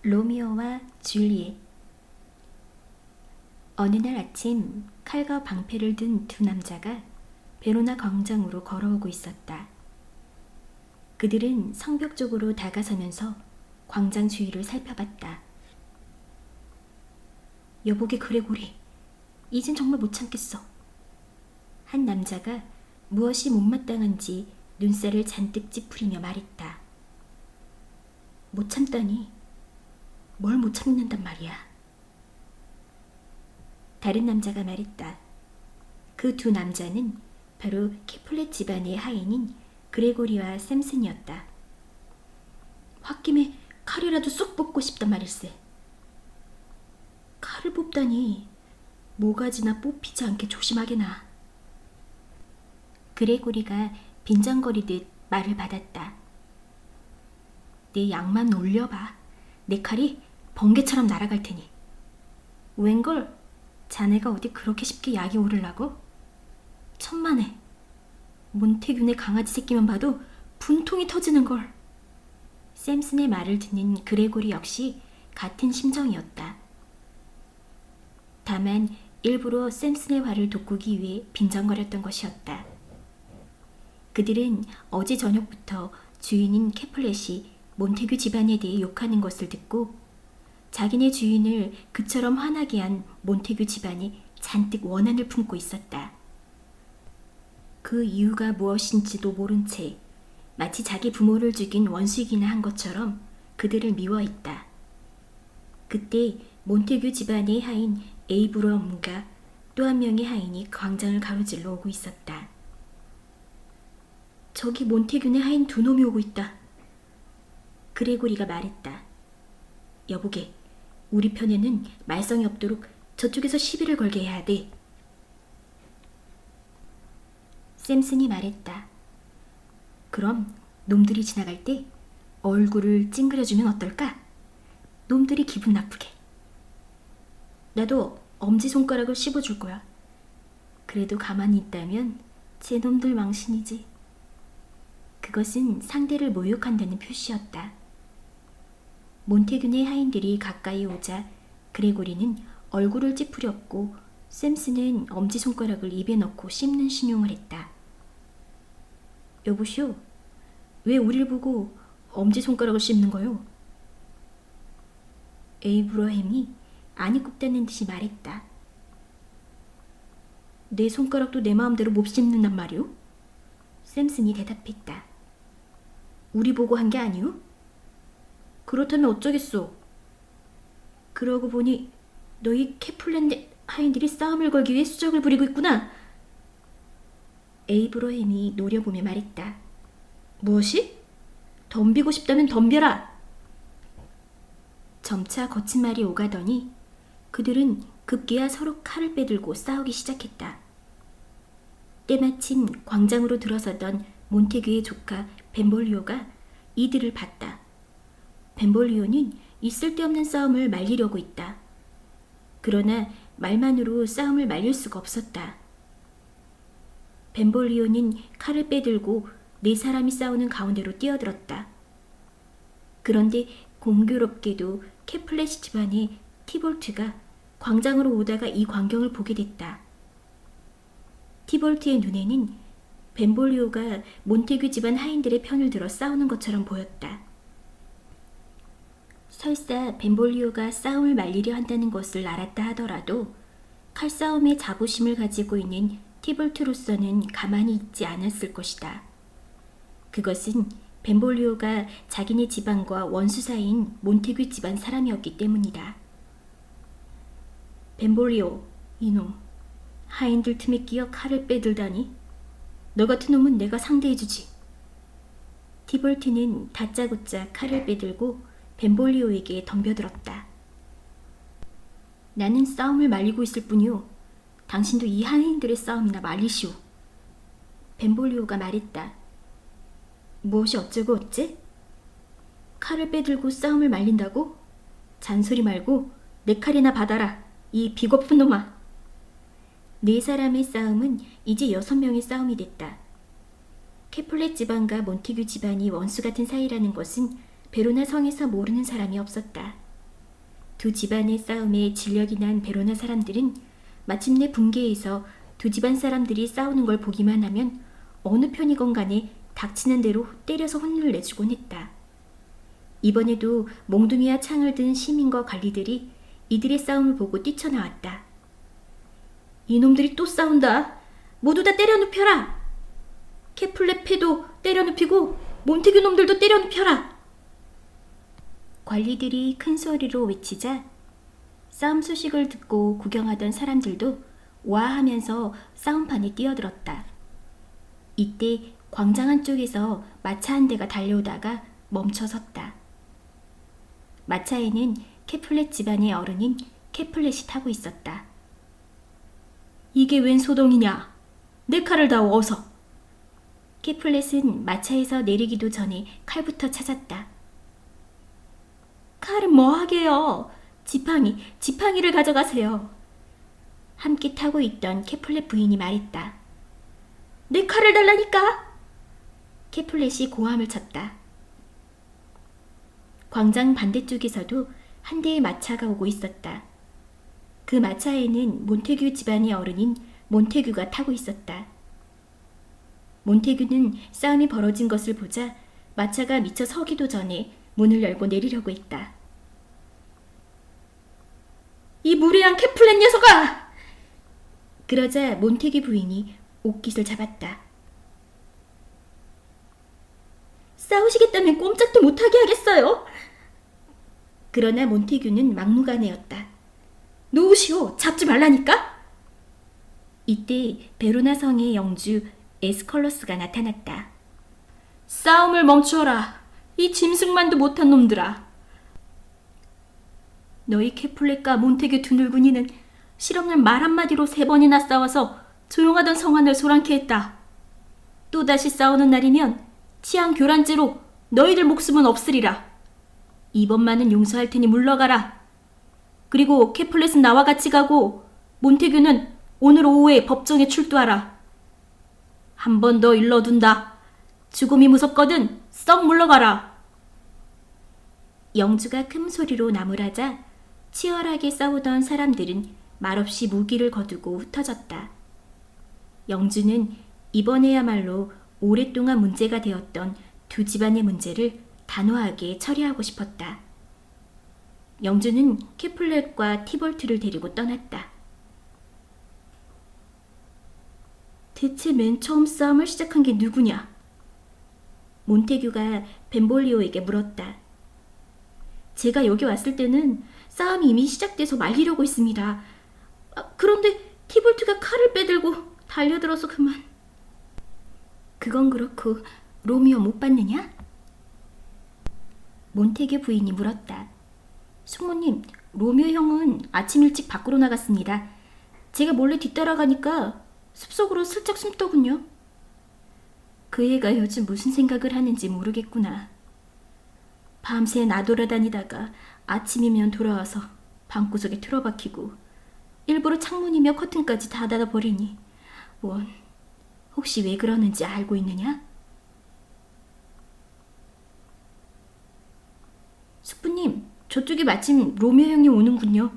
로미오와 줄리엣. 어느 날 아침 칼과 방패를 든 두 남자가 베로나 광장으로 걸어오고 있었다. 그들은 성벽 쪽으로 다가서면서 광장 주위를 살펴봤다. 여보게 그레고리, 이젠 정말 못 참겠어. 한 남자가 무엇이 못마땅한지 눈살을 잔뜩 찌푸리며 말했다. 못 참다니, 뭘 못 참는단 말이야. 다른 남자가 말했다. 그 두 남자는 바로 캐플렛 집안의 하인인 그레고리와 샘슨이었다. 홧김에 칼이라도 쏙 뽑고 싶단 말일세. 칼을 뽑다니, 모가지나 뽑히지 않게 조심하게나. 그레고리가 빈정거리듯 말을 받았다. 내 양만 올려봐. 내 칼이 번개처럼 날아갈 테니. 웬걸, 자네가 어디 그렇게 쉽게 약이 오르려고? 천만에. 몬테균의 강아지 새끼만 봐도 분통이 터지는걸. 샘슨의 말을 듣는 그레고리 역시 같은 심정이었다. 다만 일부러 샘슨의 화를 돋구기 위해 빈정거렸던 것이었다. 그들은 어제 저녁부터 주인인 캐플렛이 몬테규 집안에 대해 욕하는 것을 듣고 자기네 주인을 그처럼 화나게 한 몬테규 집안이 잔뜩 원한을 품고 있었다. 그 이유가 무엇인지도 모른 채 마치 자기 부모를 죽인 원수이기나 한 것처럼 그들을 미워했다. 그때 몬테규 집안의 하인 에이브럼과 또 한 명의 하인이 광장을 가로질러 오고 있었다. 저기 몬테균의 하인 두 놈이 오고 있다. 그레고리가 말했다. 여보게, 우리 편에는 말썽이 없도록 저쪽에서 시비를 걸게 해야 돼. 샘슨이 말했다. 그럼 놈들이 지나갈 때 얼굴을 찡그려주면 어떨까? 놈들이 기분 나쁘게. 나도 엄지손가락을 씹어줄 거야. 그래도 가만히 있다면 제 놈들 망신이지. 그것은 상대를 모욕한다는 표시였다. 몬테균의 하인들이 가까이 오자 그레고리는 얼굴을 찌푸렸고 샘슨은 엄지손가락을 입에 넣고 씹는 신용을 했다. 여보시오, 왜 우릴 보고 엄지손가락을 씹는 거요? 에이브러햄이 아니 굽다는 듯이 말했다. 내 손가락도 내 마음대로 못 씹는단 말이오? 샘슨이 대답했다. 우리 보고 한 게 아니오? 그렇다면 어쩌겠소? 그러고 보니 너희 캐플렛 하인들이 싸움을 걸기 위해 수작을 부리고 있구나. 에이브러햄이 노려보며 말했다. 무엇이? 덤비고 싶다면 덤벼라. 점차 거친 말이 오가더니 그들은 급기야 서로 칼을 빼들고 싸우기 시작했다. 때마침 광장으로 들어서던 몬테규의 조카 벤볼리오가 이들을 봤다. 벤볼리오는 이 쓸데없는 싸움을 말리려고 했다. 그러나 말만으로 싸움을 말릴 수가 없었다. 벤볼리오는 칼을 빼들고 네 사람이 싸우는 가운데로 뛰어들었다. 그런데 공교롭게도 캐플렛 집안의 티볼트가 광장으로 오다가 이 광경을 보게 됐다. 티볼트의 눈에는 벤볼리오가 몬테규 집안 하인들의 편을 들어 싸우는 것처럼 보였다. 설사 벤볼리오가 싸움을 말리려 한다는 것을 알았다 하더라도 칼싸움에 자부심을 가지고 있는 티볼트로서는 가만히 있지 않았을 것이다. 그것은 벤볼리오가 자기네 집안과 원수 사이인 몬테규 집안 사람이었기 때문이다. 벤볼리오, 이놈, 하인들 틈에 끼어 칼을 빼들다니. 너 같은 놈은 내가 상대해주지. 티볼트는 다짜고짜 칼을 빼들고 벤볼리오에게 덤벼들었다. 나는 싸움을 말리고 있을 뿐이오. 당신도 이 하인들의 싸움이나 말리시오. 벤볼리오가 말했다. 무엇이 어쩌고 어째? 칼을 빼들고 싸움을 말린다고? 잔소리 말고 내 칼이나 받아라, 이 비겁한 놈아. 네 사람의 싸움은 이제 6명의 싸움이 됐다. 캐플렛 집안과 몬테규 집안이 원수 같은 사이라는 것은 베로나 성에서 모르는 사람이 없었다. 두 집안의 싸움에 진력이 난 베로나 사람들은 마침내 붕괴해서 두 집안 사람들이 싸우는 걸 보기만 하면 어느 편이건 간에 닥치는 대로 때려서 혼을 내주곤 했다. 이번에도 몽둥이와 창을 든 시민과 관리들이 이들의 싸움을 보고 뛰쳐나왔다. 이놈들이 또 싸운다. 모두 다 때려 눕혀라. 케플레 패도 때려 눕히고 몬테규 놈들도 때려 눕혀라. 관리들이 큰 소리로 외치자 싸움 소식을 듣고 구경하던 사람들도 와하면서 싸움판에 뛰어들었다. 이때 광장 한쪽에서 마차 한 대가 달려오다가 멈춰 섰다. 마차에는 캐플렛 집안의 어른인 캐플렛이 타고 있었다. 이게 웬 소동이냐? 내 칼을 다오 어서. 캐플렛은 마차에서 내리기도 전에 칼부터 찾았다. 칼은 뭐하게요? 지팡이를 가져가세요. 함께 타고 있던 캐플렛 부인이 말했다. 내 칼을 달라니까! 캐플렛이 고함을 쳤다. 광장 반대쪽에서도 한 대의 마차가 오고 있었다. 그 마차에는 몬테규 집안의 어른인 몬테규가 타고 있었다. 몬테규는 싸움이 벌어진 것을 보자 마차가 미처 서기도 전에 문을 열고 내리려고 했다. 이 무례한 캐플렛 녀석아! 그러자 몬테규 부인이 옷깃을 잡았다. 싸우시겠다면 꼼짝도 못하게 하겠어요. 그러나 몬테규는 막무가내였다. 놓으시오. 잡지 말라니까. 이때 베로나 성의 영주 에스컬러스가 나타났다. 싸움을 멈추어라. 이 짐승만도 못한 놈들아. 너희 캐플렛과 몬테규 두 늙은이는 실없는 말 한마디로 3번이나 싸워서 조용하던 성안을 소란케 했다. 또다시 싸우는 날이면 치안 교란죄로 너희들 목숨은 없으리라. 이번만은 용서할 테니 물러가라. 그리고 캐플렛은 나와 같이 가고 몬테규는 오늘 오후에 법정에 출두하라. 한 번 더 일러둔다. 죽음이 무섭거든 썩 물러가라. 영주가 큰 소리로 나무라자 치열하게 싸우던 사람들은 말없이 무기를 거두고 흩어졌다. 영주는 이번에야말로 오랫동안 문제가 되었던 두 집안의 문제를 단호하게 처리하고 싶었다. 영주는 캐플렛과 티볼트를 데리고 떠났다. 대체 맨 처음 싸움을 시작한 게 누구냐? 몬테규가 벤볼리오에게 물었다. 제가 여기 왔을 때는 싸움이 이미 시작돼서 말리려고 했습니다. 그런데 티볼트가 칼을 빼들고 달려들어서 그만. 그건 그렇고 로미오 못 봤느냐? 몬테규 부인이 물었다. 숙모님, 로미오 형은 아침 일찍 밖으로 나갔습니다. 제가 몰래 뒤따라가니까 숲속으로 슬쩍 숨더군요. 그 애가 요즘 무슨 생각을 하는지 모르겠구나. 밤새 나돌아다니다가 아침이면 돌아와서 방구석에 틀어박히고 일부러 창문이며 커튼까지 다 닫아버리니 원, 혹시 왜 그러는지 알고 있느냐? 숙부님, 저쪽에 마침 로미오 형님 오는군요.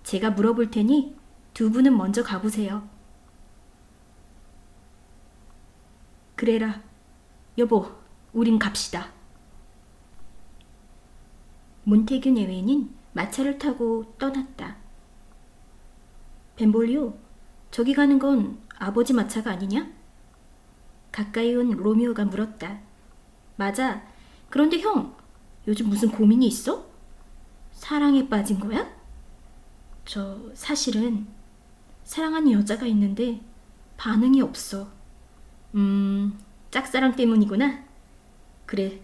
제가 물어볼 테니 두 분은 먼저 가보세요. 그래라. 여보, 우린 갑시다. 몬테규 내외는 마차를 타고 떠났다. 벤볼리오, 저기 가는 건 아버지 마차가 아니냐? 가까이 온 로미오가 물었다. 맞아. 그런데 형, 요즘 무슨 고민이 있어? 사랑에 빠진 거야? 사실은 사랑하는 여자가 있는데 반응이 없어. 짝사랑 때문이구나. 그래,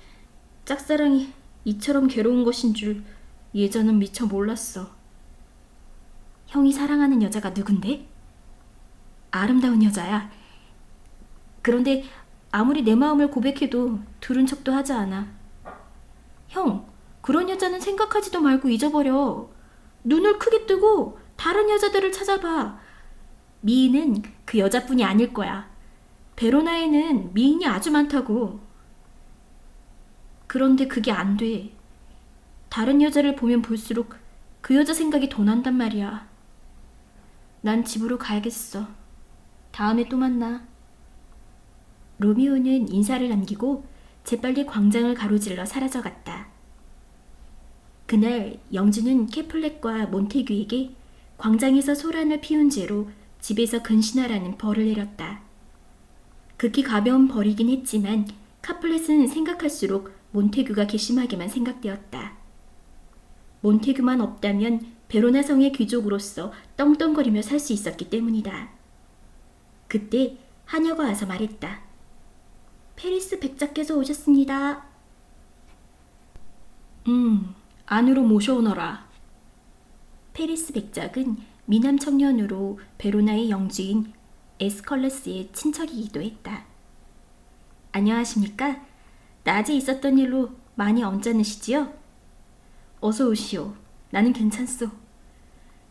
짝사랑이 이처럼 괴로운 것인 줄 예전은 미처 몰랐어. 형이 사랑하는 여자가 누군데? 아름다운 여자야. 그런데 아무리 내 마음을 고백해도 들은 척도 하지 않아. 형, 그런 여자는 생각하지도 말고 잊어버려. 눈을 크게 뜨고 다른 여자들을 찾아봐. 미인은 그 여자뿐이 아닐 거야. 베로나에는 미인이 아주 많다고. 그런데 그게 안 돼. 다른 여자를 보면 볼수록 그 여자 생각이 더 난단 말이야. 난 집으로 가야겠어. 다음에 또 만나. 로미오는 인사를 남기고 재빨리 광장을 가로질러 사라져갔다. 그날 영주는 캐플렛과 몬테규에게 광장에서 소란을 피운 죄로 집에서 근신하라는 벌을 내렸다. 극히 가벼운 벌이긴 했지만 카플렛은 생각할수록 몬테규가 괘씸하게만 생각되었다. 몬테규만 없다면 베로나 성의 귀족으로서 떵떵거리며 살 수 있었기 때문이다. 그때 하녀가 와서 말했다. 페리스 백작께서 오셨습니다. 안으로 모셔오너라. 페리스 백작은 미남 청년으로 베로나의 영주인 에스컬러스의 친척이기도 했다. 안녕하십니까? 낮에 있었던 일로 많이 언짢으시지요? 어서 오시오. 나는 괜찮소.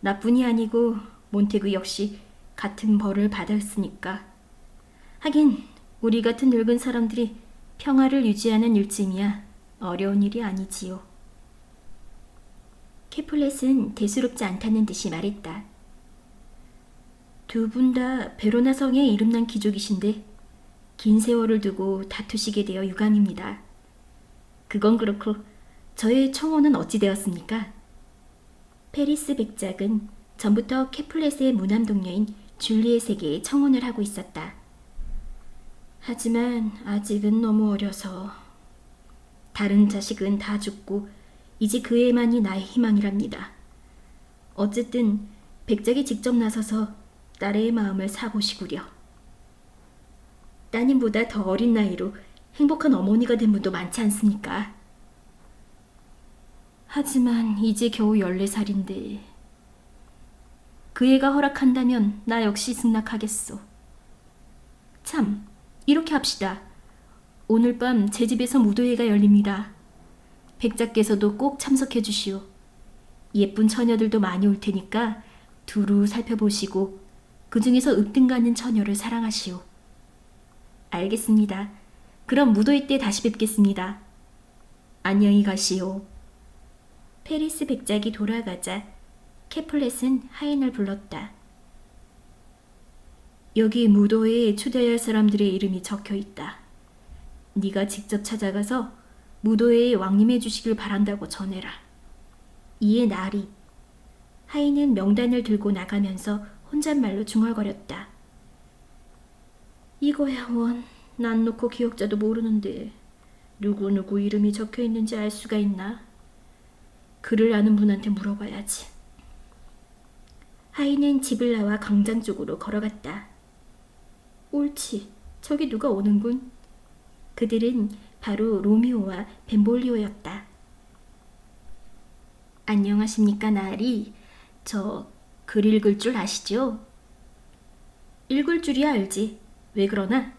나뿐이 아니고 몬테구 역시 같은 벌을 받았으니까. 하긴 우리 같은 늙은 사람들이 평화를 유지하는 일쯤이야 어려운 일이 아니지요. 캐플렛은 대수롭지 않다는 듯이 말했다. 두 분 다 베로나 성의 이름난 귀족이신데 긴 세월을 두고 다투시게 되어 유감입니다. 그건 그렇고 저의 청혼은 어찌 되었습니까? 페리스 백작은 전부터 캐플렛의 무남 동료인 줄리엣에게 청혼을 하고 있었다. 하지만 아직은 너무 어려서 다른 자식은 다 죽고 이제 그 애만이 나의 희망이랍니다. 어쨌든 백작이 직접 나서서 딸의 마음을 사보시구려. 따님보다 더 어린 나이로 행복한 어머니가 된 분도 많지 않습니까? 하지만 이제 겨우 14살인데 그 애가 허락한다면 나 역시 승낙하겠소. 참, 이렇게 합시다. 오늘 밤 제 집에서 무도회가 열립니다. 백작께서도 꼭 참석해 주시오. 예쁜 처녀들도 많이 올 테니까 두루 살펴보시고 그 중에서 으뜸가는 처녀를 사랑하시오. 알겠습니다. 그럼 무도회 때 다시 뵙겠습니다. 안녕히 가시오. 페리스 백작이 돌아가자 캐플렛은 하인을 불렀다. 여기 무도회에 초대할 사람들의 이름이 적혀 있다. 네가 직접 찾아가서 무도회에 왕림해 주시길 바란다고 전해라. 이에 나리. 하인은 명단을 들고 나가면서 혼잣말로 중얼거렸다. 이거야 원. 난 놓고 기억자도 모르는데 누구누구 이름이 적혀 있는지 알 수가 있나? 그를 아는 분한테 물어봐야지. 하인은 집을 나와 광장 쪽으로 걸어갔다. 옳지. 저기 누가 오는군. 그들은 바로 로미오와 벤볼리오였다. 안녕하십니까 나리. 저 글 읽을 줄 아시죠? 읽을 줄이야 알지. 왜 그러나?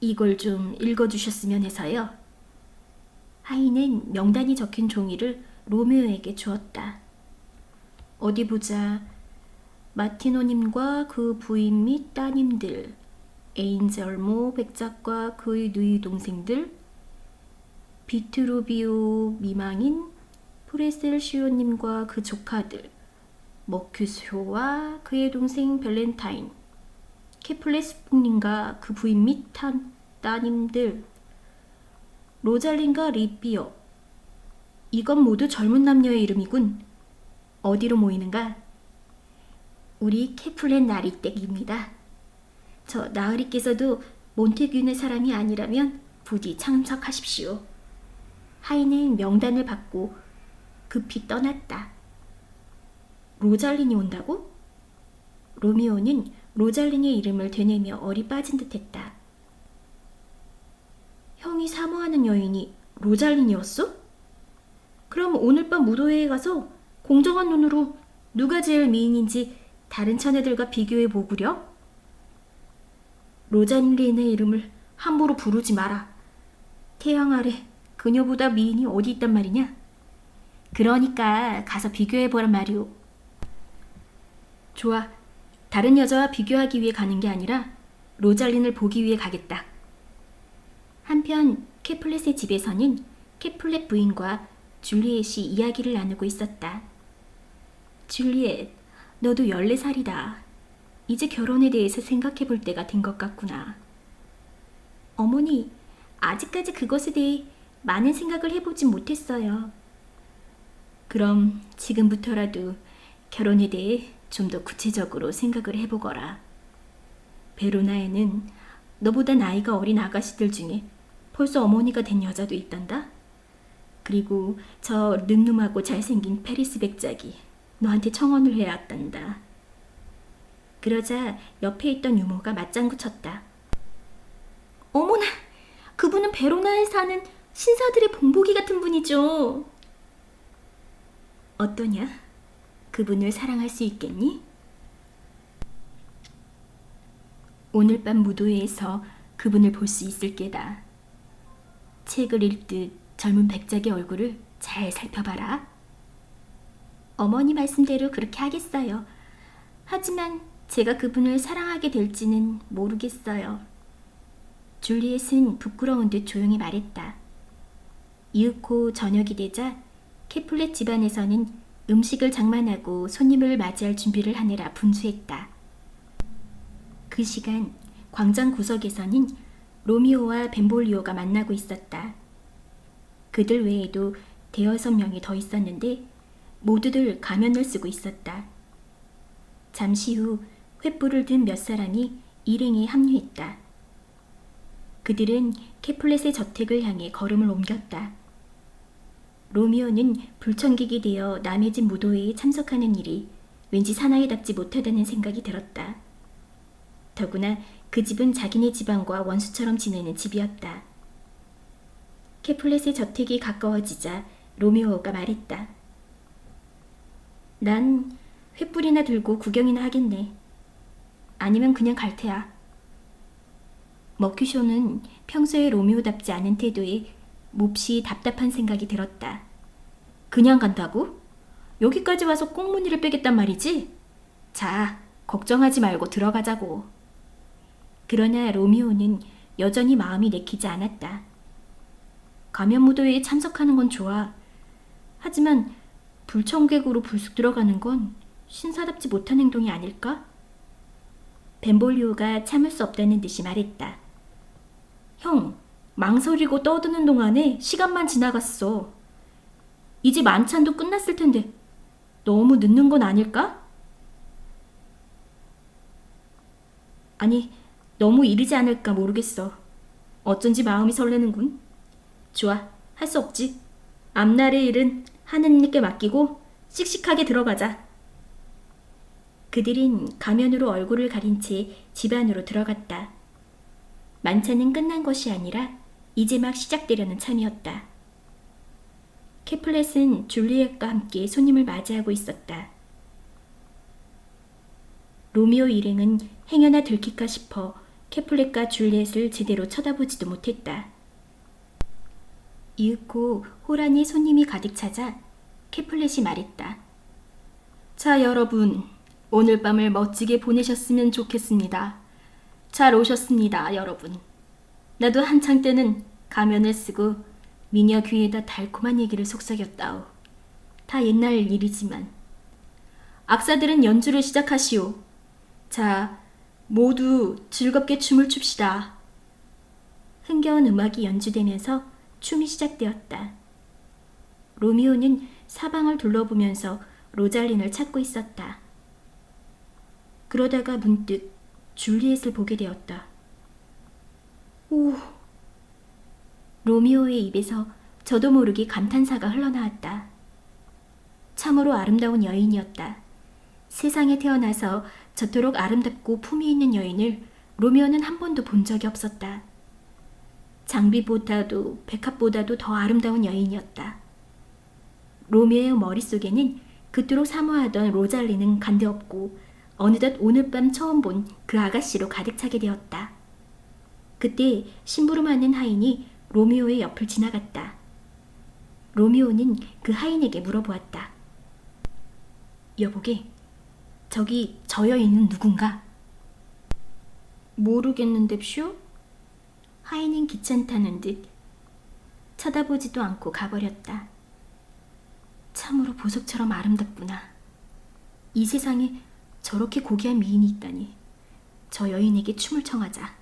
이걸 좀 읽어주셨으면 해서요. 하인은 명단이 적힌 종이를 로미오에게 주었다. 어디 보자. 마티노님과 그 부인 및 따님들, 에인젤모 백작과 그의 누이 동생들, 비트루비오 미망인, 프레셀시오님과 그 조카들, 머큐스호와 그의 동생 벨렌타인, 케플레스풍님과 그 부인 및 따님들, 로잘린과 리비어. 이건 모두 젊은 남녀의 이름이군. 어디로 모이는가? 우리 캐플렛 나리댁입니다. 저 나으리께서도 몬테균의 사람이 아니라면 부디 참석하십시오. 하인은 명단을 받고 급히 떠났다. 로잘린이 온다고? 로미오는 로잘린의 이름을 되뇌며 얼이 빠진 듯했다. 형이 사모하는 여인이 로잘린이었어? 그럼 오늘 밤 무도회에 가서 공정한 눈으로 누가 제일 미인인지 다른 처녀들과 비교해 보구려? 로잘린의 이름을 함부로 부르지 마라. 태양 아래 그녀보다 미인이 어디 있단 말이냐? 그러니까 가서 비교해 보란 말이오. 좋아. 다른 여자와 비교하기 위해 가는 게 아니라 로잘린을 보기 위해 가겠다. 한편 캐플렛의 집에서는 캐플렛 부인과 줄리엣이 이야기를 나누고 있었다. 줄리엣, 너도 14살이다. 이제 결혼에 대해서 생각해 볼 때가 된 것 같구나. 어머니, 아직까지 그것에 대해 많은 생각을 해보진 못했어요. 그럼 지금부터라도 결혼에 대해 좀 더 구체적으로 생각을 해보거라. 베로나에는 너보다 나이가 어린 아가씨들 중에 벌써 어머니가 된 여자도 있단다. 그리고 저 늠름하고 잘생긴 페리스 백작이 너한테 청혼을 해왔단다. 그러자 옆에 있던 유모가 맞장구 쳤다. 어머나, 그분은 베로나에 사는 신사들의 본보기 같은 분이죠. 어떠냐? 그분을 사랑할 수 있겠니? 오늘 밤 무도회에서 그분을 볼 수 있을 게다. 책을 읽듯 젊은 백작의 얼굴을 잘 살펴봐라. 어머니 말씀대로 그렇게 하겠어요. 하지만 제가 그분을 사랑하게 될지는 모르겠어요. 줄리엣은 부끄러운 듯 조용히 말했다. 이윽고 저녁이 되자 캐플렛 집안에서는 음식을 장만하고 손님을 맞이할 준비를 하느라 분주했다. 그 시간 광장 구석에서는 로미오와 벤볼리오가 만나고 있었다. 그들 외에도 5-6명이 더 있었는데 모두들 가면을 쓰고 있었다. 잠시 후 횃불을 든 몇 사람이 일행에 합류했다. 그들은 캐플렛의 저택을 향해 걸음을 옮겼다. 로미오는 불청객이 되어 남의 집 무도회에 참석하는 일이 왠지 사나이답지 못하다는 생각이 들었다. 더구나 그 집은 자기네 집안과 원수처럼 지내는 집이었다. 캐플렛의 저택이 가까워지자 로미오가 말했다. 난 횃불이나 들고 구경이나 하겠네. 아니면 그냥 갈 테야. 머큐쇼는 평소에 로미오답지 않은 태도에 몹시 답답한 생각이 들었다. 그냥 간다고? 여기까지 와서 꽁무니를 빼겠단 말이지? 자, 걱정하지 말고 들어가자고. 그러나 로미오는 여전히 마음이 내키지 않았다. 가면 무도회에 참석하는 건 좋아. 하지만 불청객으로 불쑥 들어가는 건 신사답지 못한 행동이 아닐까? 벤볼리오가 참을 수 없다는 듯이 말했다. 형, 망설이고 떠드는 동안에 시간만 지나갔어. 이제 만찬도 끝났을 텐데 너무 늦는 건 아닐까? 아니, 너무 이르지 않을까 모르겠어. 어쩐지 마음이 설레는군. 좋아, 할 수 없지. 앞날의 일은 하느님께 맡기고 씩씩하게 들어가자. 그들은 가면으로 얼굴을 가린 채 집 안으로 들어갔다. 만찬은 끝난 것이 아니라 이제 막 시작되려는 참이었다. 캐플렛은 줄리엣과 함께 손님을 맞이하고 있었다. 로미오 일행은 행여나 들킬까 싶어 캐플렛과 줄리엣을 제대로 쳐다보지도 못했다. 이윽고 호란이 손님이 가득 찾아 캐플렛이 말했다. 자, 여러분, 오늘 밤을 멋지게 보내셨으면 좋겠습니다. 잘 오셨습니다, 여러분. 나도 한창 때는 가면을 쓰고 미녀 귀에다 달콤한 얘기를 속삭였다오. 다 옛날 일이지만. 악사들은 연주를 시작하시오. 자, 모두 즐겁게 춤을 춥시다. 흥겨운 음악이 연주되면서 춤이 시작되었다. 로미오는 사방을 둘러보면서 로잘린을 찾고 있었다. 그러다가 문득 줄리엣을 보게 되었다. 오! 로미오의 입에서 저도 모르게 감탄사가 흘러나왔다. 참으로 아름다운 여인이었다. 세상에 태어나서 저토록 아름답고 품위 있는 여인을 로미오는 한 번도 본 적이 없었다. 장비보다도 백합보다도 더 아름다운 여인이었다. 로미오의 머릿속에는 그토록 사모하던 로잘리는 간데없고 어느덧 오늘 밤 처음 본 그 아가씨로 가득 차게 되었다. 그때 심부름하는 하인이 로미오의 옆을 지나갔다. 로미오는 그 하인에게 물어보았다. 여보게, 저기 저 여인은 누군가? 모르겠는데쇼? 하인은 귀찮다는 듯 쳐다보지도 않고 가버렸다. 참으로 보석처럼 아름답구나. 이 세상에 저렇게 고귀한 미인이 있다니. 저 여인에게 춤을 청하자.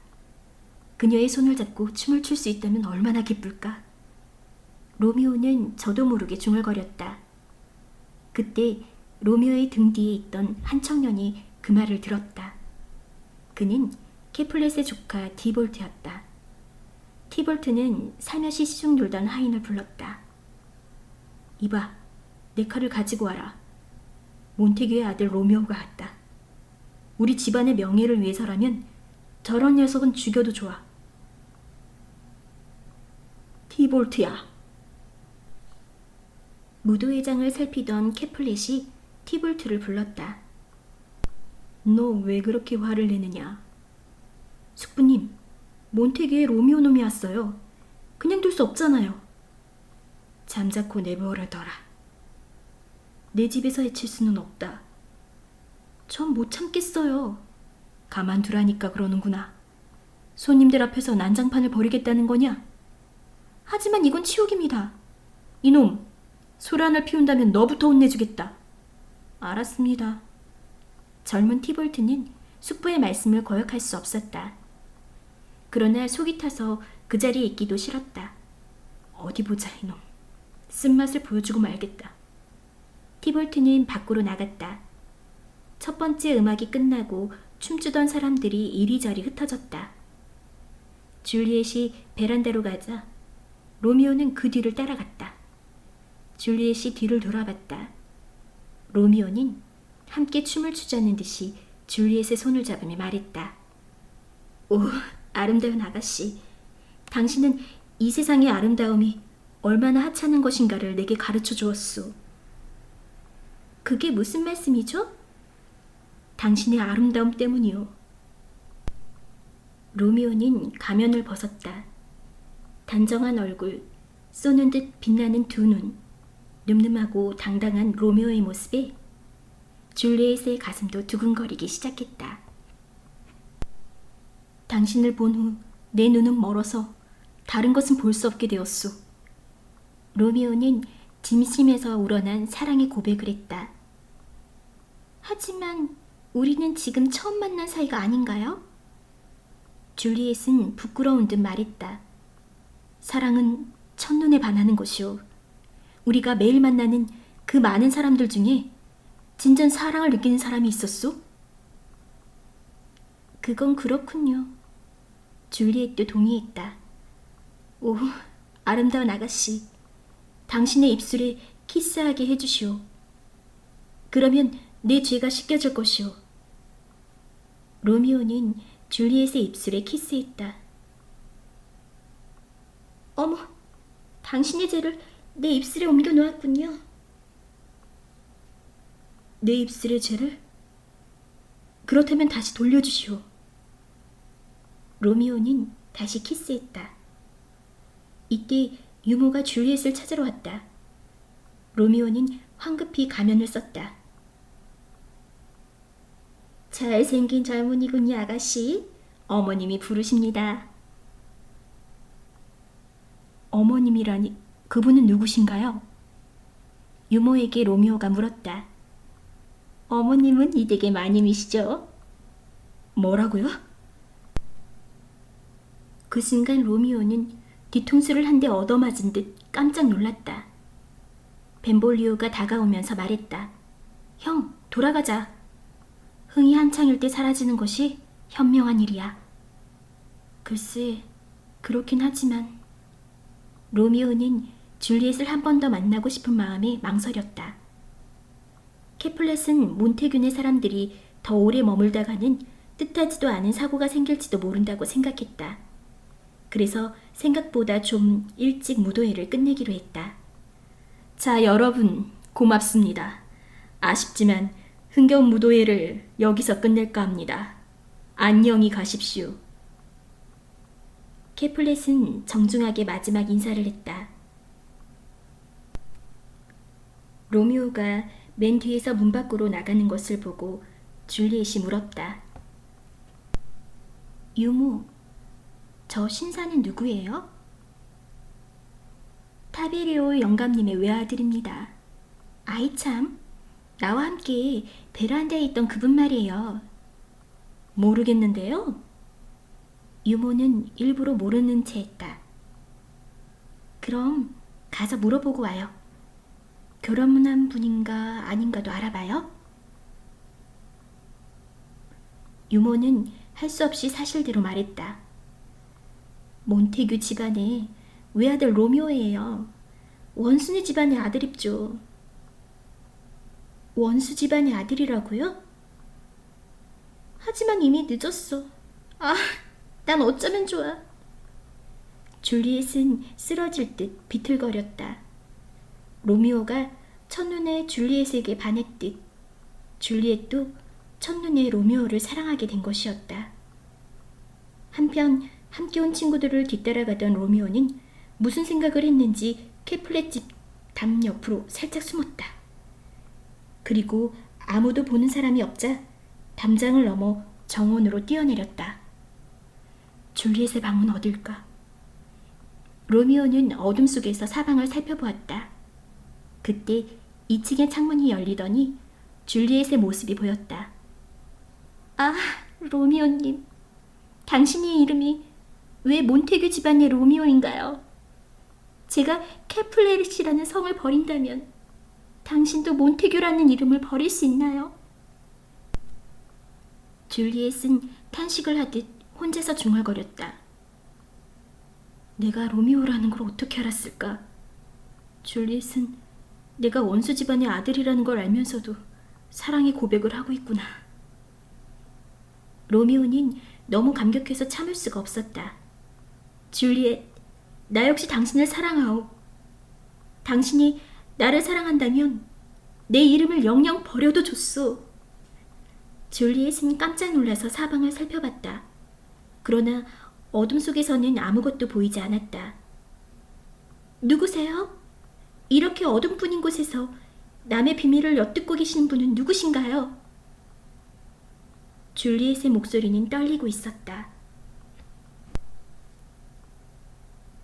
그녀의 손을 잡고 춤을 출 수 있다면 얼마나 기쁠까. 로미오는 저도 모르게 중얼거렸다. 그때 로미오의 등 뒤에 있던 한 청년이 그 말을 들었다. 그는 캐플렛의 조카 디볼트였다. 티볼트는 살며시 시중 놀던 하인을 불렀다. 이봐, 내 칼을 가지고 와라. 몬테규의 아들 로미오가 왔다. 우리 집안의 명예를 위해서라면 저런 녀석은 죽여도 좋아. 티볼트야. 무도회장을 살피던 캐플렛이 티볼트를 불렀다. 너 왜 그렇게 화를 내느냐? 숙부님, 몬테규의 로미오 놈이 왔어요. 그냥 둘 수 없잖아요. 잠자코 내버려둬라. 내 집에서 해칠 수는 없다. 전 못 참겠어요. 가만두라니까 그러는구나. 손님들 앞에서 난장판을 벌이겠다는 거냐? 하지만 이건 치욕입니다. 이놈, 소란을 피운다면 너부터 혼내주겠다. 알았습니다. 젊은 티볼트는 숙부의 말씀을 거역할 수 없었다. 그러나 속이 타서 그 자리에 있기도 싫었다. 어디 보자 이놈. 쓴맛을 보여주고 말겠다. 티볼트는 밖으로 나갔다. 첫 번째 음악이 끝나고 춤추던 사람들이 이리저리 흩어졌다. 줄리엣이 베란다로 가자 로미오는 그 뒤를 따라갔다. 줄리엣이 뒤를 돌아봤다. 로미오는 함께 춤을 추자는 듯이 줄리엣의 손을 잡으며 말했다. 오, 아름다운 아가씨. 당신은 이 세상의 아름다움이 얼마나 하찮은 것인가를 내게 가르쳐 주었소. 그게 무슨 말씀이죠? 당신의 아름다움 때문이요. 로미오는 가면을 벗었다. 단정한 얼굴, 쏘는 듯 빛나는 두 눈, 늠름하고 당당한 로미오의 모습에 줄리엣의 가슴도 두근거리기 시작했다. 당신을 본 후 내 눈은 멀어서 다른 것은 볼 수 없게 되었소. 로미오는 진심에서 우러난 사랑의 고백을 했다. 하지만 우리는 지금 처음 만난 사이가 아닌가요? 줄리엣은 부끄러운 듯 말했다. 사랑은 첫눈에 반하는 것이오. 우리가 매일 만나는 그 많은 사람들 중에 진정 사랑을 느끼는 사람이 있었소? 그건 그렇군요. 줄리엣도 동의했다. 오, 아름다운 아가씨. 당신의 입술에 키스하게 해주시오. 그러면 내 죄가 씻겨질 것이오. 로미오는 줄리엣의 입술에 키스했다. 어머, 당신의 죄를 내 입술에 옮겨 놓았군요. 내 입술의 죄를? 그렇다면 다시 돌려주시오. 로미오는 다시 키스했다. 이때 유모가 줄리엣을 찾으러 왔다. 로미오는 황급히 가면을 썼다. 잘생긴 젊은이군요, 아가씨. 어머님이 부르십니다. 어머님이라니, 그분은 누구신가요? 유모에게 로미오가 물었다. 어머님은 이 댁의 마님이시죠? 뭐라고요? 그 순간 로미오는 뒤통수를 한 대 얻어맞은 듯 깜짝 놀랐다. 벤볼리오가 다가오면서 말했다. 형, 돌아가자. 흥이 한창일 때 사라지는 것이 현명한 일이야. 글쎄, 그렇긴 하지만. 로미오는 줄리엣을 한 번 더 만나고 싶은 마음에 망설였다. 캐플렛은 몬테균의 사람들이 더 오래 머물다가는 뜻하지도 않은 사고가 생길지도 모른다고 생각했다. 그래서 생각보다 좀 일찍 무도회를 끝내기로 했다. 자, 여러분, 고맙습니다. 아쉽지만 흥겨운 무도회를 여기서 끝낼까 합니다. 안녕히 가십시오. 캐플렛은 정중하게 마지막 인사를 했다. 로미오가 맨 뒤에서 문 밖으로 나가는 것을 보고 줄리엣이 물었다. 유모, 저 신사는 누구예요? 타베리오 영감님의 외아들입니다. 아이 참, 나와 함께 베란다에 있던 그분 말이에요. 모르겠는데요? 유모는 일부러 모르는 체 했다. 그럼 가서 물어보고 와요. 결혼한 분인가 아닌가도 알아봐요. 유모는 할 수 없이 사실대로 말했다. 몬테규 집안의 외아들 로미오예요. 원순이 집안의 아들입죠. 원수 집안의 아들이라고요? 하지만 이미 늦었어. 아, 난 어쩌면 좋아. 줄리엣은 쓰러질 듯 비틀거렸다. 로미오가 첫눈에 줄리엣에게 반했듯 줄리엣도 첫눈에 로미오를 사랑하게 된 것이었다. 한편 함께 온 친구들을 뒤따라가던 로미오는 무슨 생각을 했는지 캐플렛집 담 옆으로 살짝 숨었다. 그리고 아무도 보는 사람이 없자 담장을 넘어 정원으로 뛰어내렸다. 줄리엣의 방은 어딜까? 로미오는 어둠 속에서 사방을 살펴보았다. 그때 2층의 창문이 열리더니 줄리엣의 모습이 보였다. 아, 로미오님. 당신의 이름이 왜 몬테규 집안의 로미오인가요? 제가 캐플렛이라는 성을 버린다면 당신도 몬테규라는 이름을 버릴 수 있나요? 줄리엣은 탄식을 하듯 혼자서 중얼거렸다. 내가 로미오라는 걸 어떻게 알았을까? 줄리엣은 내가 원수 집안의 아들이라는 걸 알면서도 사랑의 고백을 하고 있구나. 로미오는 너무 감격해서 참을 수가 없었다. 줄리엣, 나 역시 당신을 사랑하오. 당신이 나를 사랑한다면 내 이름을 영영 버려도 좋소. 줄리엣은 깜짝 놀라서 사방을 살펴봤다. 그러나 어둠 속에서는 아무것도 보이지 않았다. 누구세요? 이렇게 어둠뿐인 곳에서 남의 비밀을 엿듣고 계시는 분은 누구신가요? 줄리엣의 목소리는 떨리고 있었다.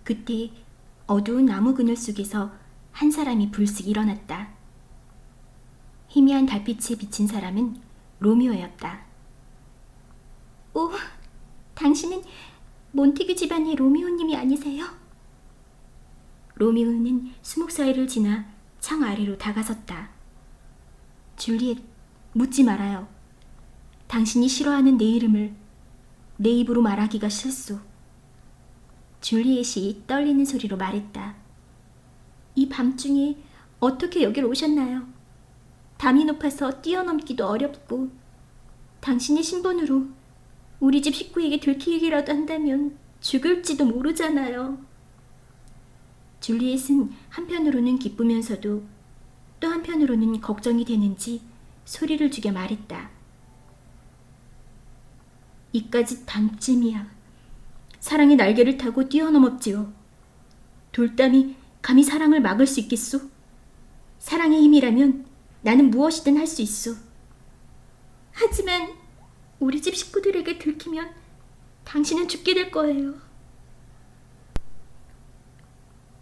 그때 어두운 나무 그늘 속에서 한 사람이 불쑥 일어났다. 희미한 달빛에 비친 사람은 로미오였다. 오, 당신은 몬테규 집안의 로미오님이 아니세요? 로미오는 수목 사이를 지나 창 아래로 다가섰다. 줄리엣, 묻지 말아요. 당신이 싫어하는 내 이름을 내 입으로 말하기가 싫소. 줄리엣이 떨리는 소리로 말했다. 이 밤중에 어떻게 여길 오셨나요? 담이 높아서 뛰어넘기도 어렵고 당신의 신분으로 우리 집 식구에게 들키기라도 한다면 죽을지도 모르잖아요. 줄리엣은 한편으로는 기쁘면서도 또 한편으로는 걱정이 되는지 소리를 죽여 말했다. 이까짓 밤쯤이야. 사랑의 날개를 타고 뛰어넘었지요. 돌담이 감히 사랑을 막을 수 있겠소? 사랑의 힘이라면 나는 무엇이든 할 수 있소. 하지만 우리 집 식구들에게 들키면 당신은 죽게 될 거예요.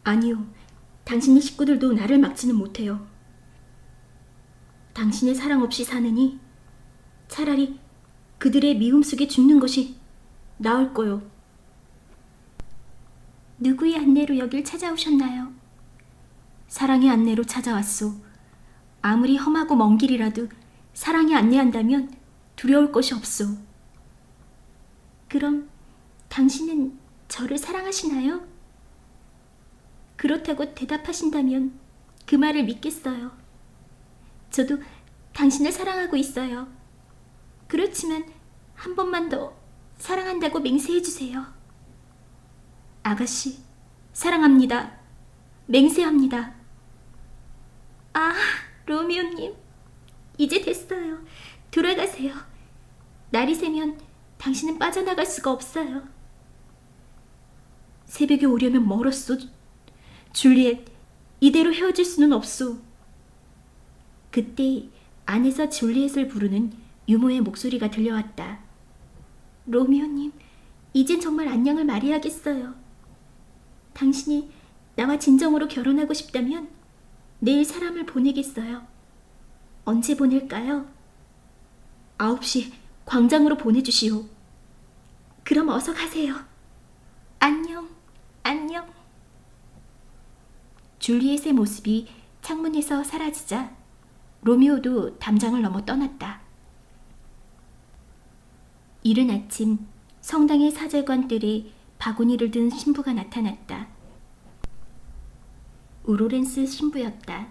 아니요, 당신의 식구들도 나를 막지는 못해요. 당신의 사랑 없이 사느니 차라리 그들의 미움 속에 죽는 것이 나을 거요. 누구의 안내로 여길 찾아오셨나요? 사랑의 안내로 찾아왔소. 아무리 험하고 먼 길이라도 사랑이 안내한다면 두려울 것이 없소. 그럼 당신은 저를 사랑하시나요? 그렇다고 대답하신다면 그 말을 믿겠어요. 저도 당신을 사랑하고 있어요. 그렇지만 한 번만 더 사랑한다고 맹세해주세요. 아가씨, 사랑합니다. 맹세합니다. 아, 로미오님, 이제 됐어요. 돌아가세요. 날이 새면 당신은 빠져나갈 수가 없어요. 새벽에 오려면 멀었소. 줄리엣, 이대로 헤어질 수는 없소. 그때 안에서 줄리엣을 부르는 유모의 목소리가 들려왔다. 로미오님, 이젠 정말 안녕을 말해야겠어요. 당신이 나와 진정으로 결혼하고 싶다면 내일 사람을 보내겠어요. 언제 보낼까요? 9시 광장으로 보내주시오. 그럼 어서 가세요. 안녕, 안녕. 줄리엣의 모습이 창문에서 사라지자 로미오도 담장을 넘어 떠났다. 이른 아침 성당의 사제관들에 바구니를 든 신부가 나타났다. 우로렌스 신부였다.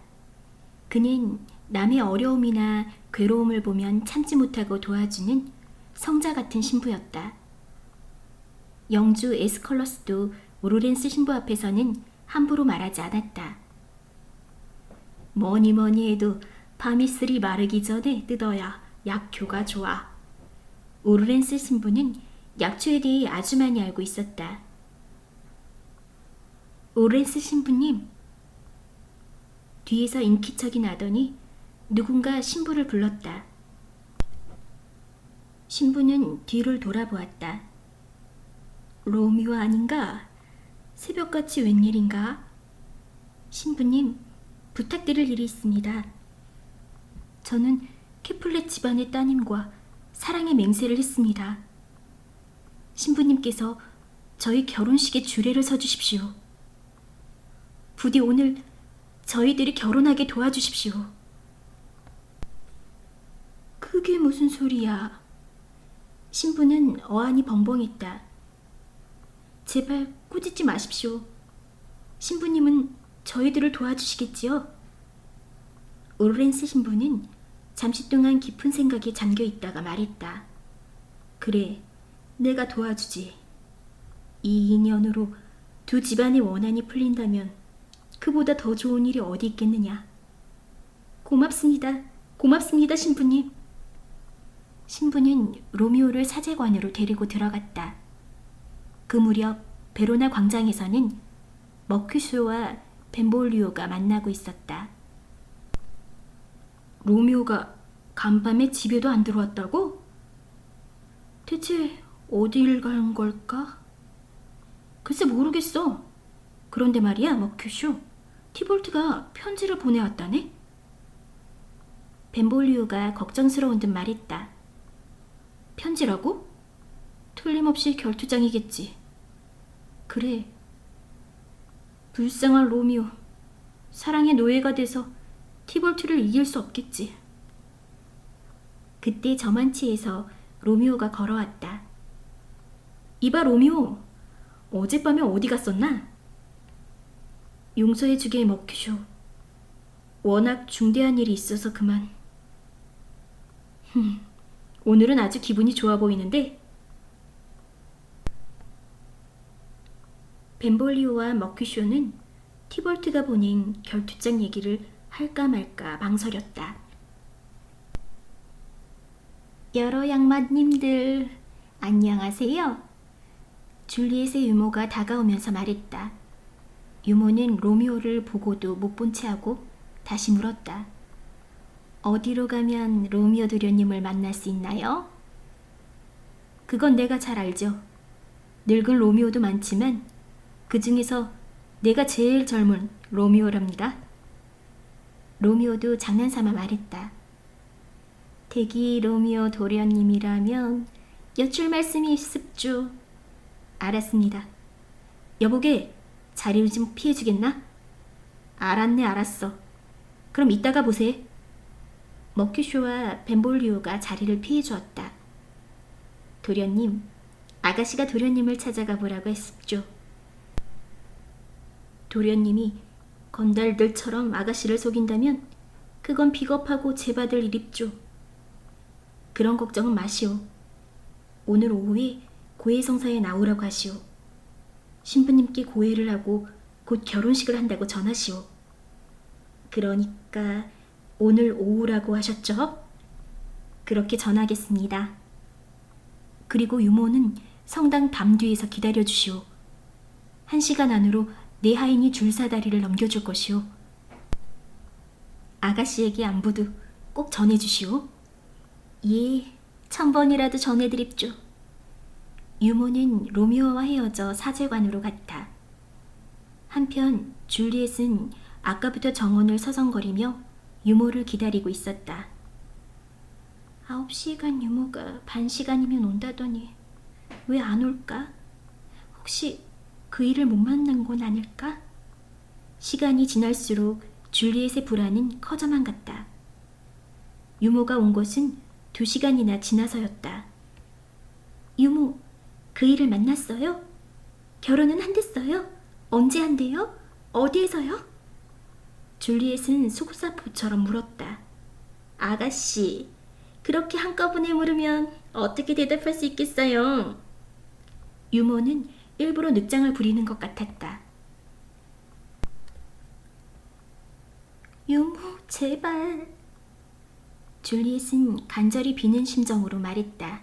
그는 남의 어려움이나 괴로움을 보면 참지 못하고 도와주는 성자 같은 신부였다. 영주 에스컬러스도 우로렌스 신부 앞에서는 함부로 말하지 않았다. 뭐니 뭐니 해도 밤이슬이 마르기 전에 뜯어야 약효가 좋아. 우로렌스 신부는 약초에 대해 아주 많이 알고 있었다. 우로렌스 신부님. 뒤에서 인기척이 나더니 누군가 신부를 불렀다. 신부는 뒤를 돌아보았다. 로미오 아닌가? 새벽같이 웬일인가? 신부님, 부탁드릴 일이 있습니다. 저는 캐플렛 집안의 따님과 사랑의 맹세를 했습니다. 신부님께서 저희 결혼식에 주례를 서주십시오. 부디 오늘 저희들이 결혼하게 도와주십시오. 그게 무슨 소리야? 신부는 어안이 벙벙했다. 제발 꾸짖지 마십시오. 신부님은 저희들을 도와주시겠지요? 오로렌스 신부는 잠시 동안 깊은 생각에 잠겨 있다가 말했다. 그래, 내가 도와주지. 이 인연으로 두 집안의 원한이 풀린다면 그보다 더 좋은 일이 어디 있겠느냐. 고맙습니다. 고맙습니다, 신부님. 신부는 로미오를 사제관으로 데리고 들어갔다. 그 무렵 베로나 광장에서는 머큐쇼와 벤볼리오가 만나고 있었다. 로미오가 간밤에 집에도 안 들어왔다고? 대체 어딜 간 걸까? 글쎄 모르겠어. 그런데 말이야, 머큐쇼. 티볼트가 편지를 보내왔다네? 벤볼리오가 걱정스러운 듯 말했다. 편지라고? 틀림없이 결투장이겠지. 그래. 불쌍한 로미오. 사랑의 노예가 돼서 티볼트를 이길 수 없겠지. 그때 저만치에서 로미오가 걸어왔다. 이봐 로미오. 어젯밤에 어디 갔었나? 용서해주게 머큐쇼. 워낙 중대한 일이 있어서 그만. 오늘은 아주 기분이 좋아 보이는데? 벤볼리오와 머큐쇼는 티볼트가 보낸 결투장 얘기를 할까 말까 망설였다. 여러 양마님들 안녕하세요. 줄리엣의 유모가 다가오면서 말했다. 유모는 로미오를 보고도 못 본 채 하고 다시 물었다. 어디로 가면 로미오 도련님을 만날 수 있나요? 그건 내가 잘 알죠. 늙은 로미오도 많지만 그 중에서 내가 제일 젊은 로미오랍니다. 로미오도 장난삼아 말했다. 대기 로미오 도련님이라면 여쭐 말씀이 있습죠. 알았습니다. 여보게 자리를 좀 피해주겠나? 알았네, 알았어. 그럼 이따가 보세. 머큐쇼와 벤볼리오가 자리를 피해주었다. 도련님, 아가씨가 도련님을 찾아가 보라고 했습죠. 도련님이 건달들처럼 아가씨를 속인다면 그건 비겁하고 제받을 일입죠. 그런 걱정은 마시오. 오늘 오후에 고해성사에 나오라고 하시오. 신부님께 고해를 하고 곧 결혼식을 한다고 전하시오. 그러니까 오늘 오후라고 하셨죠? 그렇게 전하겠습니다. 그리고 유모는 성당 담 뒤에서 기다려주시오. 1시간 안으로 내 하인이 줄사다리를 넘겨줄 것이오. 아가씨에게 안부도 꼭 전해주시오. 예, 1000번이라도 전해드립죠. 유모는 로미오와 헤어져 사제관으로 갔다. 한편 줄리엣은 아까부터 정원을 서성거리며 유모를 기다리고 있었다. 9시간 유모가 반 시간이면 온다더니 왜 안 올까? 혹시 그 일을 못 만난 건 아닐까? 시간이 지날수록 줄리엣의 불안은 커져만 갔다. 유모가 온 것은 2시간이나 지나서였다. 유모, 그 일을 만났어요? 결혼은 한댔어요? 언제 한대요? 어디에서요? 줄리엣은 속사포처럼 물었다. 아가씨, 그렇게 한꺼번에 물으면 어떻게 대답할 수 있겠어요? 유모는 일부러 늑장을 부리는 것 같았다. 유모, 제발. 줄리엣은 간절히 비는 심정으로 말했다.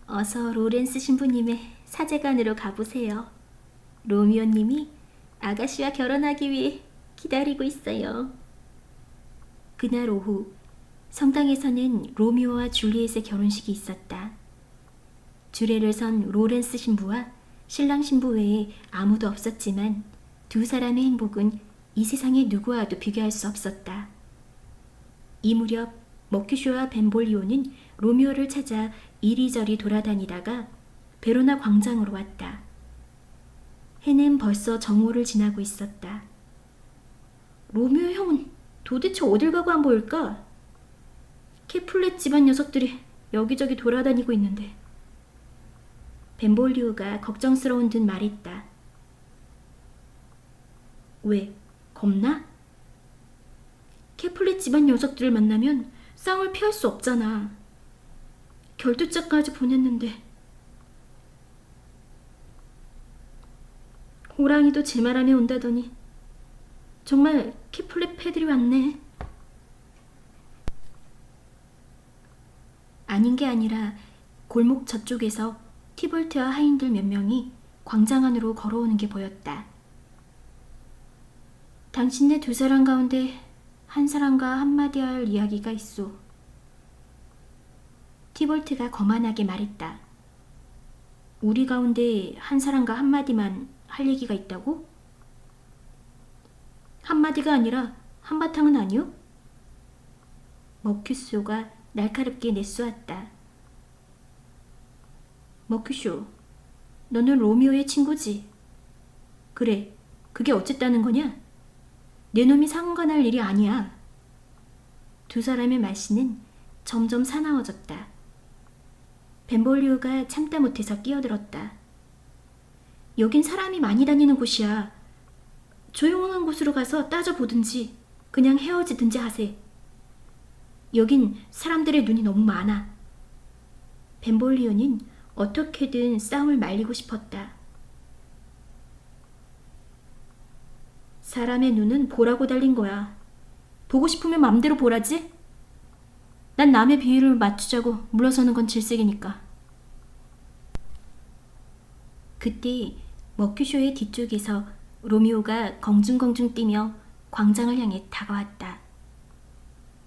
어서 로렌스 신부님의 사제관으로 가보세요. 로미오님이 아가씨와 결혼하기 위해 기다리고 있어요. 그날 오후 성당에서는 로미오와 줄리엣의 결혼식이 있었다. 주례를 선 로렌스 신부와 신랑 신부 외에 아무도 없었지만 두 사람의 행복은 이 세상의 누구와도 비교할 수 없었다. 이 무렵 머큐쇼와 벤볼리오는 로미오를 찾아 이리저리 돌아다니다가 베로나 광장으로 왔다. 해는 벌써 정오를 지나고 있었다. 로미오 형은 도대체 어딜 가고 안 보일까? 캐플렛 집안 녀석들이 여기저기 돌아다니고 있는데. 벤볼리오가 걱정스러운 듯 말했다. 왜? 겁나? 캐플렛 집안 녀석들을 만나면 싸움을 피할 수 없잖아. 결투장까지 보냈는데. 호랑이도 제 말하며 온다더니 정말 캐플렛 패들이 왔네. 아닌 게 아니라 골목 저쪽에서 티볼트와 하인들 몇 명이 광장 안으로 걸어오는 게 보였다. 당신네 두 사람 가운데 한 사람과 한마디 할 이야기가 있소. 티볼트가 거만하게 말했다. 우리 가운데 한 사람과 한마디만 할 얘기가 있다고? 한마디가 아니라 한바탕은 아니오? 머큐쇼가 날카롭게 내쏘았다. 머큐쇼, 너는 로미오의 친구지? 그래, 그게 어쨌다는 거냐? 내 놈이 상관할 일이 아니야. 두 사람의 말씨는 점점 사나워졌다. 벤볼리오가 참다 못해서 끼어들었다. 여긴 사람이 많이 다니는 곳이야. 조용한 곳으로 가서 따져보든지 그냥 헤어지든지 하세. 여긴 사람들의 눈이 너무 많아. 벤볼리오는 어떻게든 싸움을 말리고 싶었다. 사람의 눈은 보라고 달린 거야. 보고 싶으면 맘대로 보라지? 난 남의 비위를 맞추자고 물러서는 건 질색이니까. 그때 머큐쇼의 뒤쪽에서 로미오가 공중공중 뛰며 광장을 향해 다가왔다.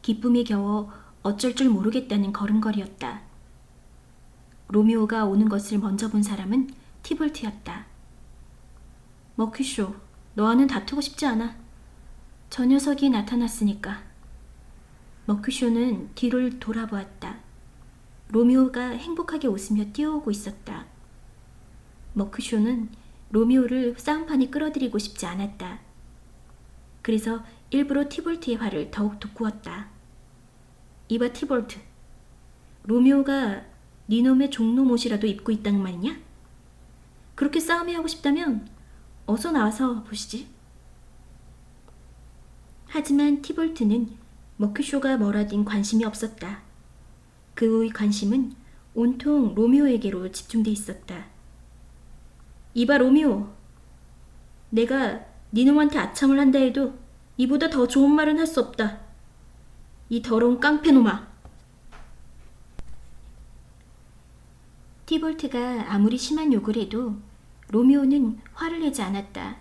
기쁨에 겨워 어쩔 줄 모르겠다는 걸음걸이였다. 로미오가 오는 것을 먼저 본 사람은 티볼트였다. 머큐쇼, 너와는 다투고 싶지 않아. 저 녀석이 나타났으니까. 머큐쇼는 뒤를 돌아보았다. 로미오가 행복하게 웃으며 뛰어오고 있었다. 머큐쇼는 로미오를 싸움판에 끌어들이고 싶지 않았다. 그래서 일부러 티볼트의 화를 더욱 돋구었다. 이봐 티볼트, 로미오가 네 놈의 종놈 옷이라도 입고 있다는 말이냐? 그렇게 싸움이 하고 싶다면 어서 나와서 보시지. 하지만 티볼트는 머큐쇼가 뭐라든 관심이 없었다. 그의 관심은 온통 로미오에게로 집중돼 있었다. 이봐 로미오, 내가 네 놈한테 아첨을 한다 해도 이보다 더 좋은 말은 할 수 없다. 이 더러운 깡패놈아. 티볼트가 아무리 심한 욕을 해도 로미오는 화를 내지 않았다.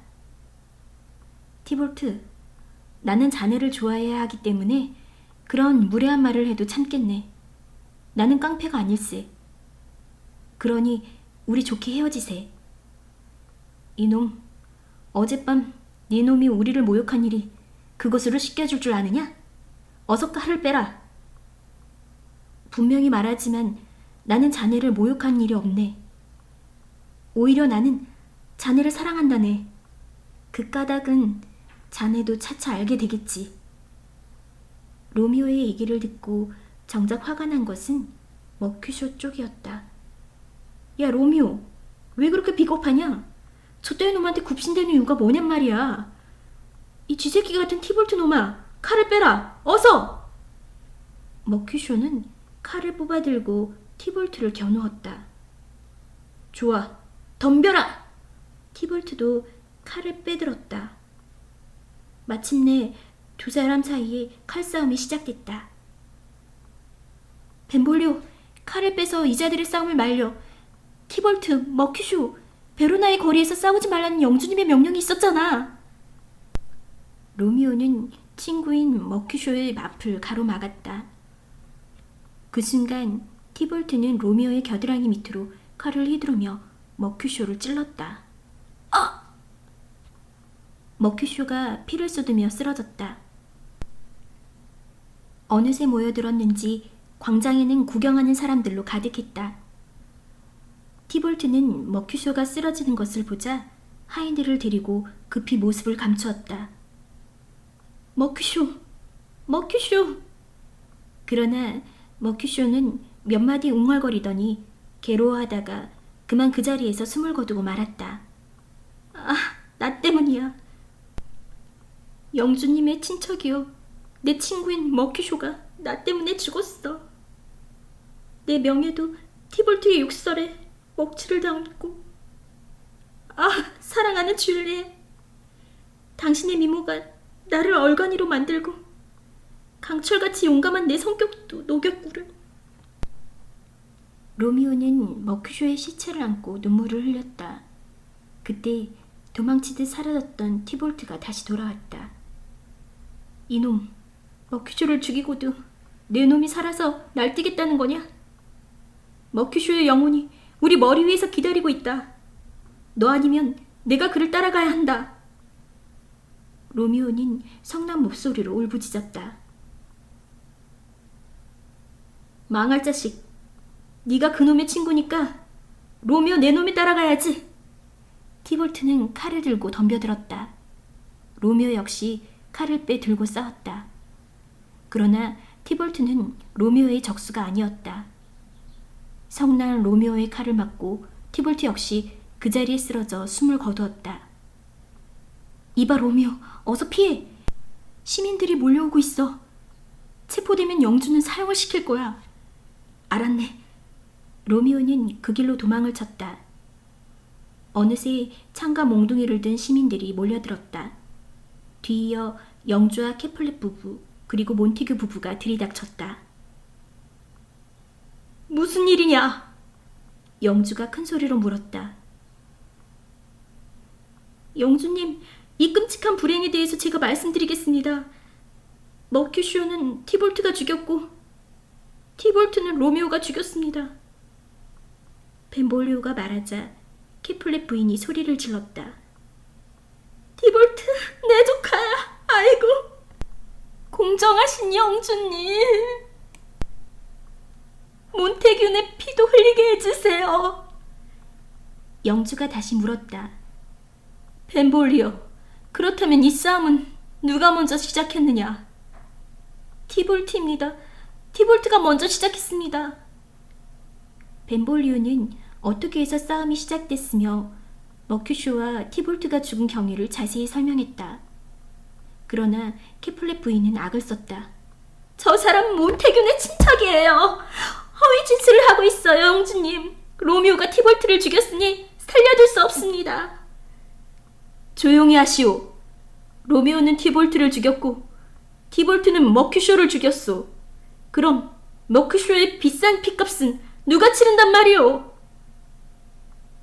티볼트, 나는 자네를 좋아해야 하기 때문에 그런 무례한 말을 해도 참겠네. 나는 깡패가 아닐세. 그러니 우리 좋게 헤어지세. 이놈, 어젯밤 네 놈이 우리를 모욕한 일이 그것으로 씻겨줄 줄 아느냐? 어서 칼을 빼라. 분명히 말하지만 나는 자네를 모욕한 일이 없네. 오히려 나는 자네를 사랑한다네. 그 까닭은 자네도 차차 알게 되겠지. 로미오의 얘기를 듣고 정작 화가 난 것은 머큐쇼 쪽이었다. 야, 로미오, 왜 그렇게 비겁하냐? 저 때의 놈한테 굽신대는 이유가 뭐냔 말이야. 이 쥐새끼 같은 티볼트 놈아, 칼을 빼라, 어서! 머큐쇼는 칼을 뽑아들고 티볼트를 겨누었다. 좋아, 덤벼라! 티볼트도 칼을 빼들었다. 마침내 두 사람 사이에 칼싸움이 시작됐다. 벤볼리오, 칼을 빼서 이자들의 싸움을 말려. 티볼트, 머큐쇼, 베로나의 거리에서 싸우지 말라는 영주님의 명령이 있었잖아. 로미오는 친구인 머큐쇼의 앞을 가로막았다. 그 순간 티볼트는 로미오의 겨드랑이 밑으로 칼을 휘두르며 머큐쇼를 찔렀다. 아! 머큐쇼가 피를 쏟으며 쓰러졌다. 어느새 모여들었는지 광장에는 구경하는 사람들로 가득했다. 티볼트는 머큐쇼가 쓰러지는 것을 보자 하인들을 데리고 급히 모습을 감추었다. 머큐쇼! 머큐쇼! 그러나 머큐쇼는 몇 마디 웅얼거리더니 괴로워하다가 그만 그 자리에서 숨을 거두고 말았다. 아, 나 때문이야. 영주님의 친척이요. 내 친구인 머큐쇼가 나 때문에 죽었어. 내 명예도 티볼트의 욕설에 먹칠을 당했고. 아, 사랑하는 줄리엣. 당신의 미모가 나를 얼간이로 만들고 강철같이 용감한 내 성격도 녹였구려. 로미오는 머큐쇼의 시체를 안고 눈물을 흘렸다. 그때 도망치듯 사라졌던 티볼트가 다시 돌아왔다. 이놈, 머큐쇼를 죽이고도 내 놈이 살아서 날뛰겠다는 거냐? 머큐쇼의 영혼이 우리 머리 위에서 기다리고 있다. 너 아니면 내가 그를 따라가야 한다. 로미오는 성난 목소리로 울부짖었다. 망할 자식, 네가 그놈의 친구니까 로미오 내 놈이 따라가야지. 티볼트는 칼을 들고 덤벼들었다. 로미오 역시 칼을 빼 들고 싸웠다. 그러나 티볼트는 로미오의 적수가 아니었다. 성난 로미오의 칼을 맞고 티볼트 역시 그 자리에 쓰러져 숨을 거두었다. 이봐 로미오, 어서 피해. 시민들이 몰려오고 있어. 체포되면 영주는 사형을 시킬 거야. 알았네. 로미오는 그 길로 도망을 쳤다. 어느새 창과 몽둥이를 든 시민들이 몰려들었다. 뒤이어 영주와 캐플렛 부부 그리고 몬티규 부부가 들이닥쳤다. 무슨 일이냐? 영주가 큰 소리로 물었다. 영주님, 이 끔찍한 불행에 대해서 제가 말씀드리겠습니다. 머큐쇼는 티볼트가 죽였고 티볼트는 로미오가 죽였습니다. 벤볼리오가 말하자 캐플렛 부인이 소리를 질렀다. 티볼트, 내 조카야. 아이고, 공정하신 영주님. 몬테균의 피도 흘리게 해주세요. 영주가 다시 물었다. 벤볼리오, 그렇다면 이 싸움은 누가 먼저 시작했느냐? 티볼트입니다. 티볼트가 먼저 시작했습니다. 벤볼리오는 어떻게 해서 싸움이 시작됐으며 머큐쇼와 티볼트가 죽은 경위를 자세히 설명했다. 그러나 캐플렛 부인은 악을 썼다. 저 사람 몬테균의 친척이에요. 허위 진술을 하고 있어요, 영주님. 로미오가 티볼트를 죽였으니 살려둘 수 없습니다. 조용히 하시오. 로미오는 티볼트를 죽였고 티볼트는 머큐쇼를 죽였소. 그럼 머큐쇼의 비싼 피값은 누가 치른단 말이오?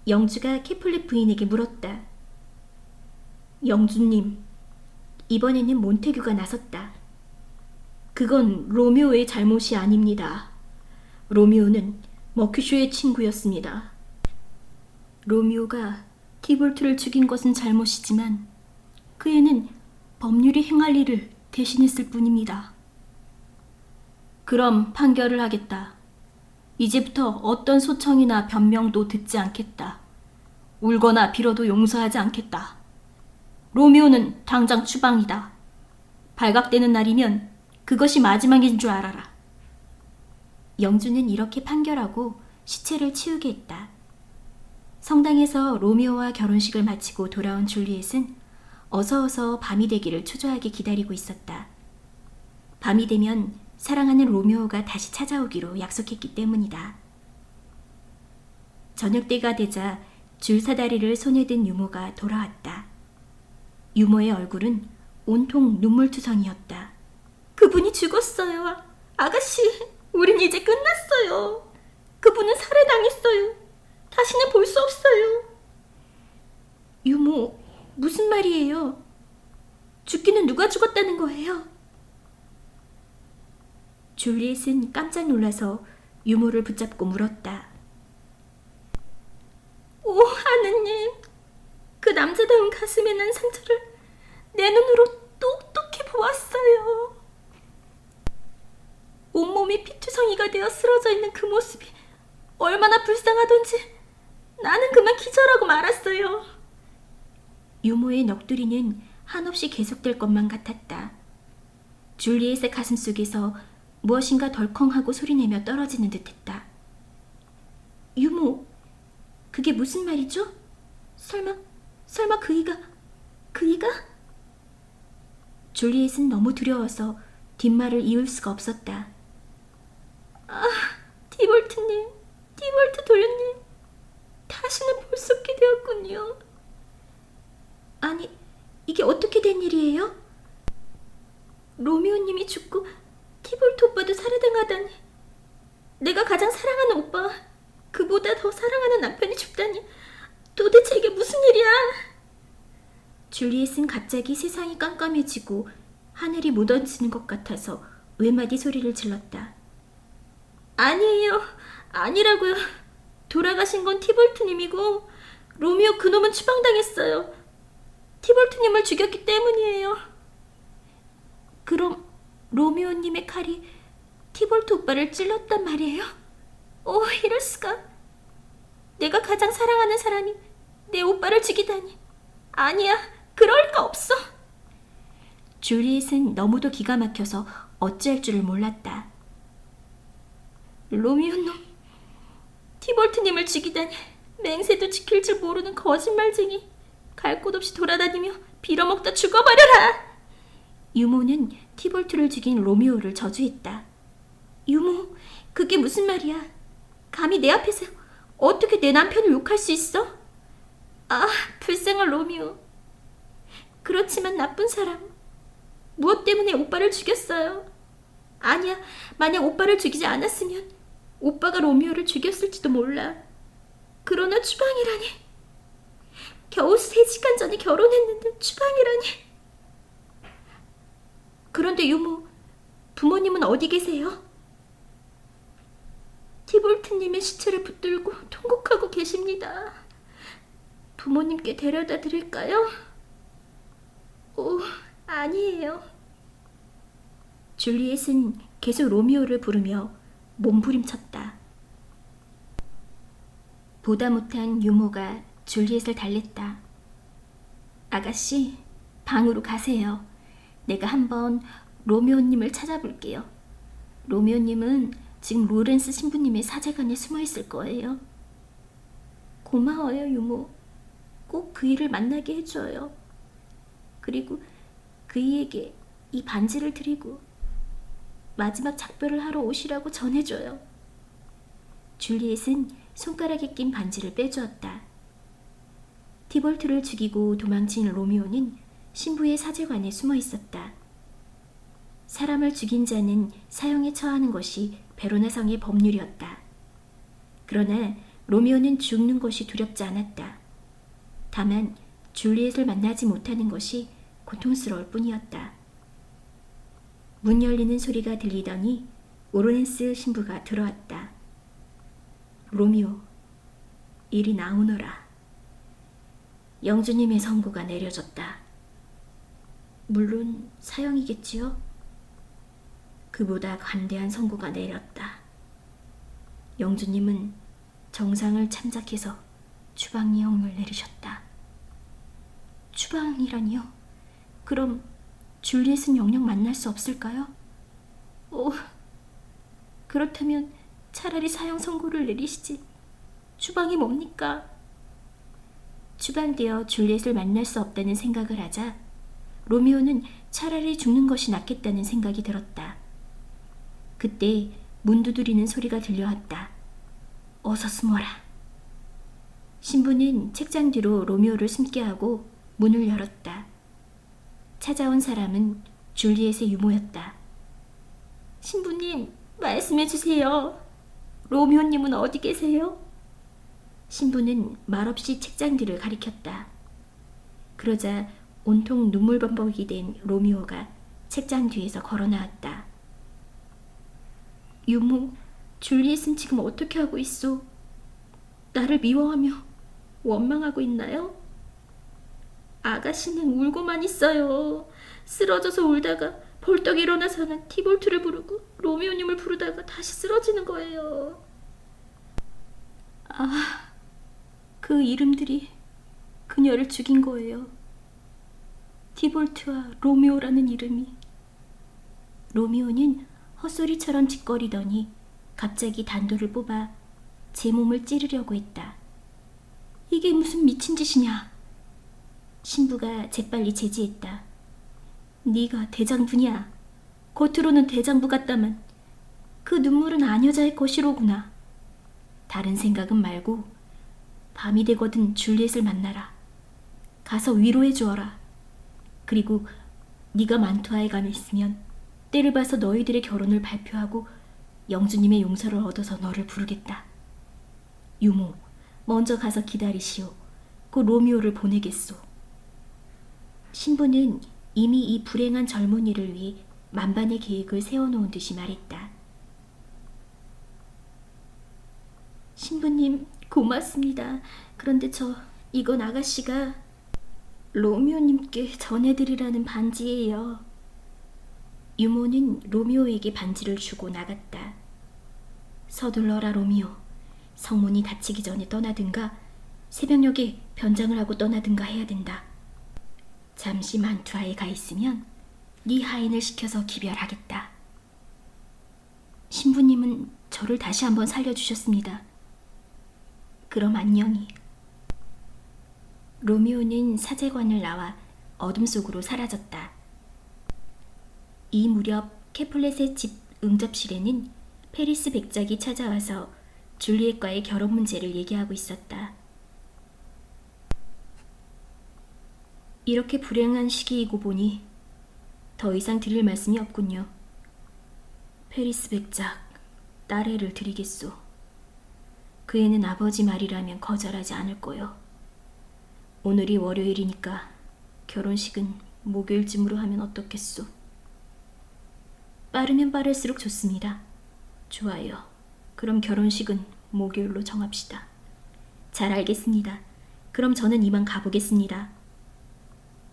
영주가 캐플렛 부인에게 물었다. 영주님, 이번에는 몬테규가 나섰다. 그건 로미오의 잘못이 아닙니다. 로미오는 머큐쇼의 친구였습니다. 로미오가 티볼트를 죽인 것은 잘못이지만 그 애는 법률이 행할 일을 대신했을 뿐입니다. 그럼 판결을 하겠다. 이제부터 어떤 소청이나 변명도 듣지 않겠다. 울거나 빌어도 용서하지 않겠다. 로미오는 당장 추방이다. 발각되는 날이면 그것이 마지막인 줄 알아라. 영주는 이렇게 판결하고 시체를 치우게 했다. 성당에서 로미오와 결혼식을 마치고 돌아온 줄리엣은 어서 밤이 되기를 초조하게 기다리고 있었다. 밤이 되면 사랑하는 로미오가 다시 찾아오기로 약속했기 때문이다. 저녁때가 되자 줄사다리를 손에 든 유모가 돌아왔다. 유모의 얼굴은 온통 눈물투성이었다. 그분이 죽었어요. 아가씨, 우린 이제 끝났어요. 그분은 살해당했어요. 다시는 볼 수 없어요. 유모, 무슨 말이에요? 죽기는 누가 죽었다는 거예요? 줄리엣은 깜짝 놀라서 유모를 붙잡고 물었다. 오, 하느님, 그 남자다운 가슴에 난 상처를 내 눈으로 똑똑히 보았어요. 온몸이 피투성이가 되어 쓰러져 있는 그 모습이 얼마나 불쌍하던지 나는 그만 기절하고 말았어요. 유모의 넋두리는 한없이 계속될 것만 같았다. 줄리엣의 가슴 속에서 무엇인가 덜컹하고 소리내며 떨어지는 듯했다. 유모, 그게 무슨 말이죠? 설마 그이가? 줄리엣은 너무 두려워서 뒷말을 이을 수가 없었다. 아, 티볼트님, 티볼트 도련님, 다시는 볼 수 없게 되었군요. 아니, 이게 어떻게 된 일이에요? 로미오님이 죽고 티볼트 오빠도 살해당하다니. 내가 가장 사랑하는 오빠, 그보다 더 사랑하는 남편이 죽다니. 도대체 이게 무슨 일이야? 줄리엣은 갑자기 세상이 깜깜해지고 하늘이 묻어지는 것 같아서 외마디 소리를 질렀다. 아니에요. 아니라고요. 돌아가신 건 티볼트님이고 로미오 그놈은 추방당했어요. 티볼트님을 죽였기 때문이에요. 그럼 로미오님의 칼이 티볼트 오빠를 찔렀단 말이에요? 오, 이럴 수가. 내가 가장 사랑하는 사람이 내 오빠를 죽이다니. 아니야, 그럴 리가 없어. 줄리엣은 너무도 기가 막혀서 어찌할 줄을 몰랐다. 로미오놈, 티볼트님을 죽이다니. 맹세도 지킬 줄 모르는 거짓말쟁이. 갈 곳 없이 돌아다니며 빌어먹다 죽어버려라. 유모는 티볼트를 죽인 로미오를 저주했다. 유모, 그게 무슨 말이야? 감히 내 앞에서 어떻게 내 남편을 욕할 수 있어? 아, 불쌍한 로미오. 그렇지만 나쁜 사람. 무엇 때문에 오빠를 죽였어요? 아니야, 만약 오빠를 죽이지 않았으면 오빠가 로미오를 죽였을지도 몰라. 그러나 추방이라니. 겨우 3시간 전에 결혼했는데 추방이라니. 그런데 유모, 부모님은 어디 계세요? 티볼트님의 시체를 붙들고 통곡하고 계십니다. 부모님께 데려다 드릴까요? 오, 아니에요. 줄리엣은 계속 로미오를 부르며 몸부림쳤다. 보다 못한 유모가 줄리엣을 달랬다. 아가씨, 방으로 가세요. 내가 한번 로미오님을 찾아볼게요. 로미오님은 지금 로렌스 신부님의 사제관에 숨어 있을 거예요. 고마워요, 유모. 꼭 그이를 만나게 해줘요. 그리고 그이에게 이 반지를 드리고 마지막 작별을 하러 오시라고 전해줘요. 줄리엣은 손가락에 낀 반지를 빼주었다. 티볼트를 죽이고 도망친 로미오는 신부의 사제관에 숨어 있었다. 사람을 죽인 자는 사형에 처하는 것이 베로나성의 법률이었다. 그러나 로미오는 죽는 것이 두렵지 않았다. 다만 줄리엣을 만나지 못하는 것이 고통스러울 뿐이었다. 문 열리는 소리가 들리더니 오르넨스 신부가 들어왔다. 로미오, 이리 나오너라. 영주님의 선고가 내려졌다. 물론 사형이겠지요. 그보다 관대한 선고가 내렸다. 영주님은 정상을 참작해서 추방령을 내리셨다. 추방이라니요? 그럼 줄리엣은 영영 만날 수 없을까요? 그렇다면 차라리 사형 선고를 내리시지. 추방이 뭡니까? 추방되어 줄리엣을 만날 수 없다는 생각을 하자 로미오는 차라리 죽는 것이 낫겠다는 생각이 들었다. 그때 문 두드리는 소리가 들려왔다. 어서 숨어라. 신부는 책장 뒤로 로미오를 숨게 하고 문을 열었다. 찾아온 사람은 줄리엣의 유모였다. 신부님, 말씀해 주세요. 로미오님은 어디 계세요? 신부는 말없이 책장 뒤를 가리켰다. 그러자 온통 눈물범벅이 된 로미오가 책장 뒤에서 걸어 나왔다. 유모, 줄리엣은 지금 어떻게 하고 있소? 나를 미워하며 원망하고 있나요? 아가씨는 울고만 있어요. 쓰러져서 울다가 벌떡 일어나서는 티볼트를 부르고 로미오님을 부르다가 다시 쓰러지는 거예요. 그 이름들이 그녀를 죽인 거예요. 티볼트와 로미오라는 이름이. 로미오는 헛소리처럼 짓거리더니 갑자기 단도를 뽑아 제 몸을 찌르려고 했다. 이게 무슨 미친 짓이냐? 신부가 재빨리 제지했다. 네가 대장부냐? 겉으로는 대장부 같다만 그 눈물은 아녀자의 것이로구나. 다른 생각은 말고 밤이 되거든 줄리엣을 만나라. 가서 위로해 주어라. 그리고 네가 만투아에 가 있으면 때를 봐서 너희들의 결혼을 발표하고 영주님의 용서를 얻어서 너를 부르겠다. 유모, 먼저 가서 기다리시오. 곧 로미오를 보내겠소. 신부는 이미 이 불행한 젊은이를 위해 만반의 계획을 세워놓은 듯이 말했다. 신부님, 고맙습니다. 그런데 이건 아가씨가 로미오님께 전해드리라는 반지예요. 유모는 로미오에게 반지를 주고 나갔다. 서둘러라 로미오. 성문이 닫히기 전에 떠나든가 새벽녘에 변장을 하고 떠나든가 해야 된다. 잠시 만투아에 가 있으면 네 하인을 시켜서 기별하겠다. 신부님은 저를 다시 한번 살려주셨습니다. 그럼 안녕히. 로미오는 사제관을 나와 어둠 속으로 사라졌다. 이 무렵 캐플렛의 집 응접실에는 페리스 백작이 찾아와서 줄리엣과의 결혼 문제를 얘기하고 있었다. 이렇게 불행한 시기이고 보니 더 이상 드릴 말씀이 없군요. 페리스 백작, 딸애를 드리겠소. 그 애는 아버지 말이라면 거절하지 않을 거요. 오늘이 월요일이니까 결혼식은 목요일쯤으로 하면 어떻겠소? 빠르면 빠를수록 좋습니다. 좋아요. 그럼 결혼식은 목요일로 정합시다. 잘 알겠습니다. 그럼 저는 이만 가보겠습니다.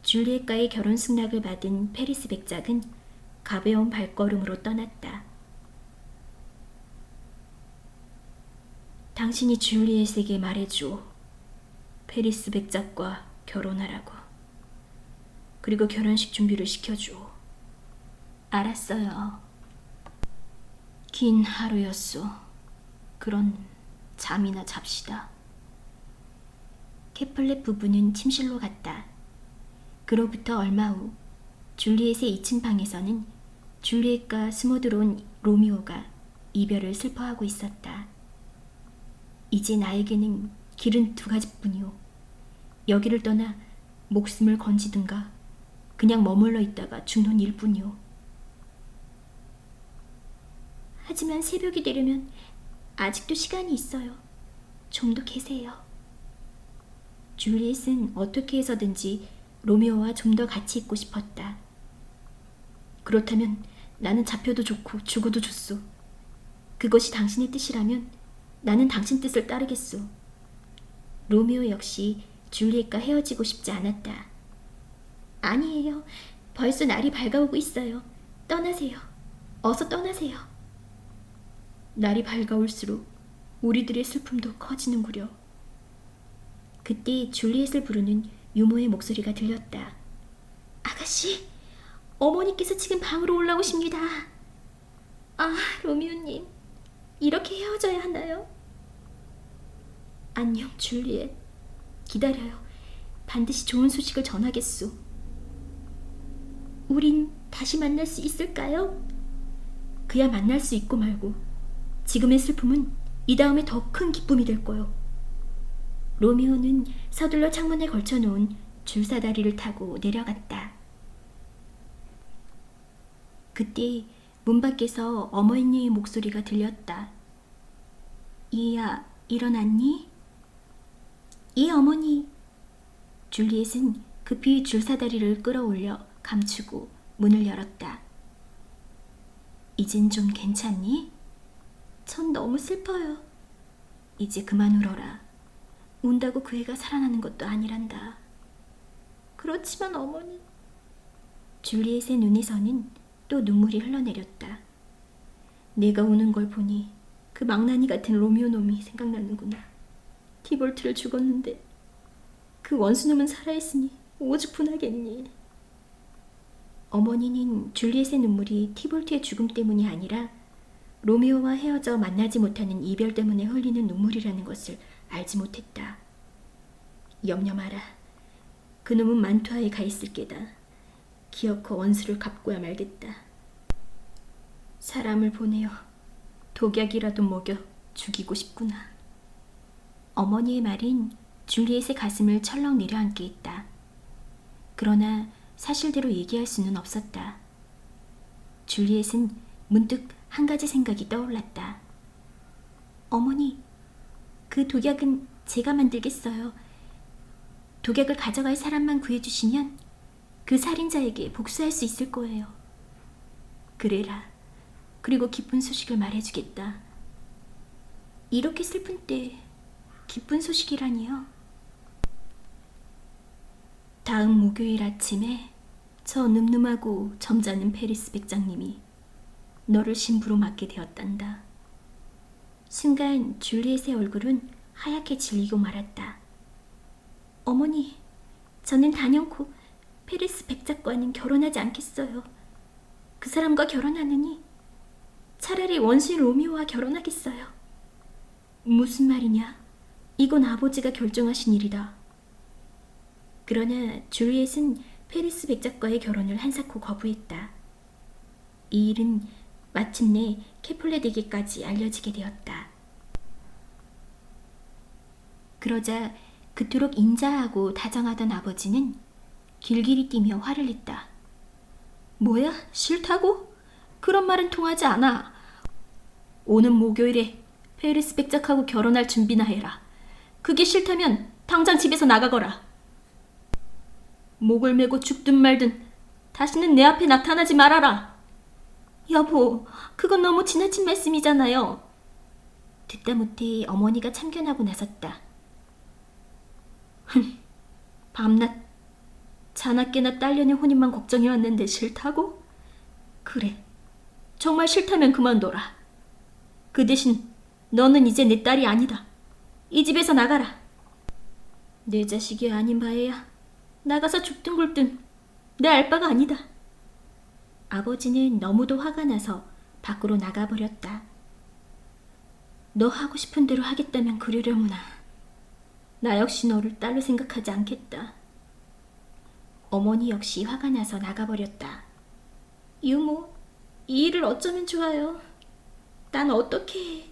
줄리엣과의 결혼 승낙을 받은 페리스 백작은 가벼운 발걸음으로 떠났다. 당신이 줄리엣에게 말해줘. 페리스 백작과 결혼하라고. 그리고 결혼식 준비를 시켜줘. 알았어요. 긴 하루였소. 그런 잠이나 잡시다. 캐플렛 부부는 침실로 갔다. 그로부터 얼마 후 줄리엣의 2층 방에서는 줄리엣과 스며들어온 로미오가 이별을 슬퍼하고 있었다. 이제 나에게는 길은 두 가지뿐이오. 여기를 떠나 목숨을 건지든가 그냥 머물러 있다가 죽는 일뿐이오. 하지만 새벽이 되려면 아직도 시간이 있어요. 좀 더 계세요. 줄리엣은 어떻게 해서든지 로미오와 좀 더 같이 있고 싶었다. 그렇다면 나는 잡혀도 좋고 죽어도 좋소. 그것이 당신의 뜻이라면 나는 당신 뜻을 따르겠소. 로미오 역시 줄리엣과 헤어지고 싶지 않았다. 아니에요. 벌써 날이 밝아오고 있어요. 떠나세요. 어서 떠나세요. 날이 밝아올수록 우리들의 슬픔도 커지는구려. 그때 줄리엣을 부르는 유모의 목소리가 들렸다. 아가씨, 어머니께서 지금 방으로 올라오십니다. 아, 로미오님, 이렇게 헤어져야 하나요? 안녕, 줄리엣. 기다려요. 반드시 좋은 소식을 전하겠소. 우린 다시 만날 수 있을까요? 그야 만날 수 있고 말고. 지금의 슬픔은 이 다음에 더 큰 기쁨이 될 거요. 로미오는 서둘러 창문에 걸쳐놓은 줄사다리를 타고 내려갔다. 그때 문 밖에서 어머니의 목소리가 들렸다. 이야, 일어났니? 예, 어머니. 줄리엣은 급히 줄사다리를 끌어올려 감추고 문을 열었다. 이젠 좀 괜찮니? 전 너무 슬퍼요. 이제 그만 울어라. 운다고 그 애가 살아나는 것도 아니란다. 그렇지만 어머니. 줄리엣의 눈에서는 또 눈물이 흘러내렸다. 내가 우는 걸 보니 그 망나니 같은 로미오 놈이 생각나는구나. 티볼트를 죽었는데 그 원수놈은 살아있으니 오죽 분하겠니. 어머니는 줄리엣의 눈물이 티볼트의 죽음 때문이 아니라 로미오와 헤어져 만나지 못하는 이별 때문에 흘리는 눈물이라는 것을 알지 못했다. 염려 마라. 그놈은 만투하에 가 있을 게다. 기어코 원수를 갚고야 말겠다. 사람을 보내어 독약이라도 먹여 죽이고 싶구나. 어머니의 말은 줄리엣의 가슴을 철렁 내려앉게 했다. 그러나 사실대로 얘기할 수는 없었다. 줄리엣은 문득 한 가지 생각이 떠올랐다. 어머니, 그 독약은 제가 만들겠어요. 독약을 가져갈 사람만 구해주시면 그 살인자에게 복수할 수 있을 거예요. 그래라. 그리고 기쁜 소식을 말해주겠다. 이렇게 슬픈 때 기쁜 소식이라니요. 다음 목요일 아침에 저 늠름하고 점잖은 페리스 백장님이 너를 신부로 맡게 되었단다. 순간 줄리엣의 얼굴은 하얗게 질리고 말았다. 어머니, 저는 단연코 페리스 백작과는 결혼하지 않겠어요. 그 사람과 결혼하느니 차라리 원수인 로미오와 결혼하겠어요. 무슨 말이냐? 이건 아버지가 결정하신 일이다. 그러나 줄리엣은 페리스 백작과의 결혼을 한사코 거부했다. 이 일은 마침내 캐플레드에게까지 알려지게 되었다. 그러자 그토록 인자하고 다정하던 아버지는 길길이 뛰며 화를 냈다. 뭐야? 싫다고? 그런 말은 통하지 않아. 오는 목요일에 페리스 백작하고 결혼할 준비나 해라. 그게 싫다면 당장 집에서 나가거라. 목을 메고 죽든 말든 다시는 내 앞에 나타나지 말아라. 여보, 그건 너무 지나친 말씀이잖아요. 듣다 못해 어머니가 참견하고 나섰다. 밤낮 자나깨나 딸년의 혼인만 걱정해왔는데 싫다고? 그래, 정말 싫다면 그만둬라. 그 대신 너는 이제 내 딸이 아니다. 이 집에서 나가라. 내 자식이 아닌 바에야 나가서 죽든 굴든 내 알 바가 아니다. 아버지는 너무도 화가 나서 밖으로 나가버렸다. 너 하고 싶은 대로 하겠다면 그러려무나. 나 역시 너를 딸로 생각하지 않겠다. 어머니 역시 화가 나서 나가버렸다. 유모, 이 일을 어쩌면 좋아요. 난 어떻게 해.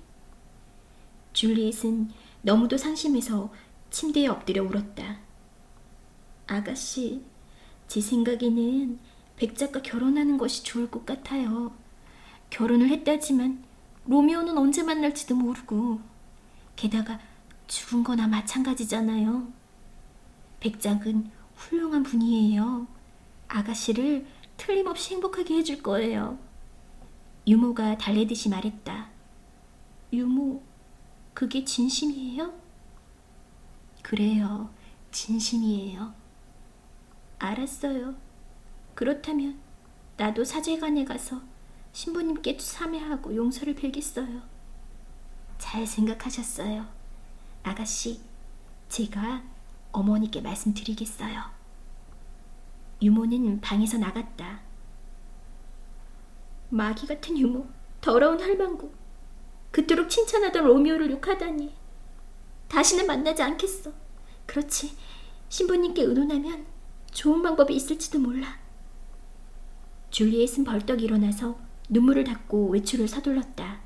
줄리엣은 너무도 상심해서 침대에 엎드려 울었다. 아가씨, 제 생각에는 백작과 결혼하는 것이 좋을 것 같아요. 결혼을 했다지만 로미오는 언제 만날지도 모르고, 게다가 죽은 거나 마찬가지잖아요. 백작은 훌륭한 분이에요. 아가씨를 틀림없이 행복하게 해줄 거예요. 유모가 달래듯이 말했다. 유모, 그게 진심이에요? 그래요, 진심이에요. 알았어요. 그렇다면 나도 사제관에 가서 신부님께 참회하고 용서를 빌겠어요. 잘 생각하셨어요. 아가씨, 제가 어머니께 말씀드리겠어요. 유모는 방에서 나갔다. 마귀 같은 유모, 더러운 할망구. 그토록 칭찬하던 로미오를 욕하다니. 다시는 만나지 않겠어. 그렇지, 신부님께 의논하면 좋은 방법이 있을지도 몰라. 줄리엣은 벌떡 일어나서 눈물을 닦고 외출을 서둘렀다.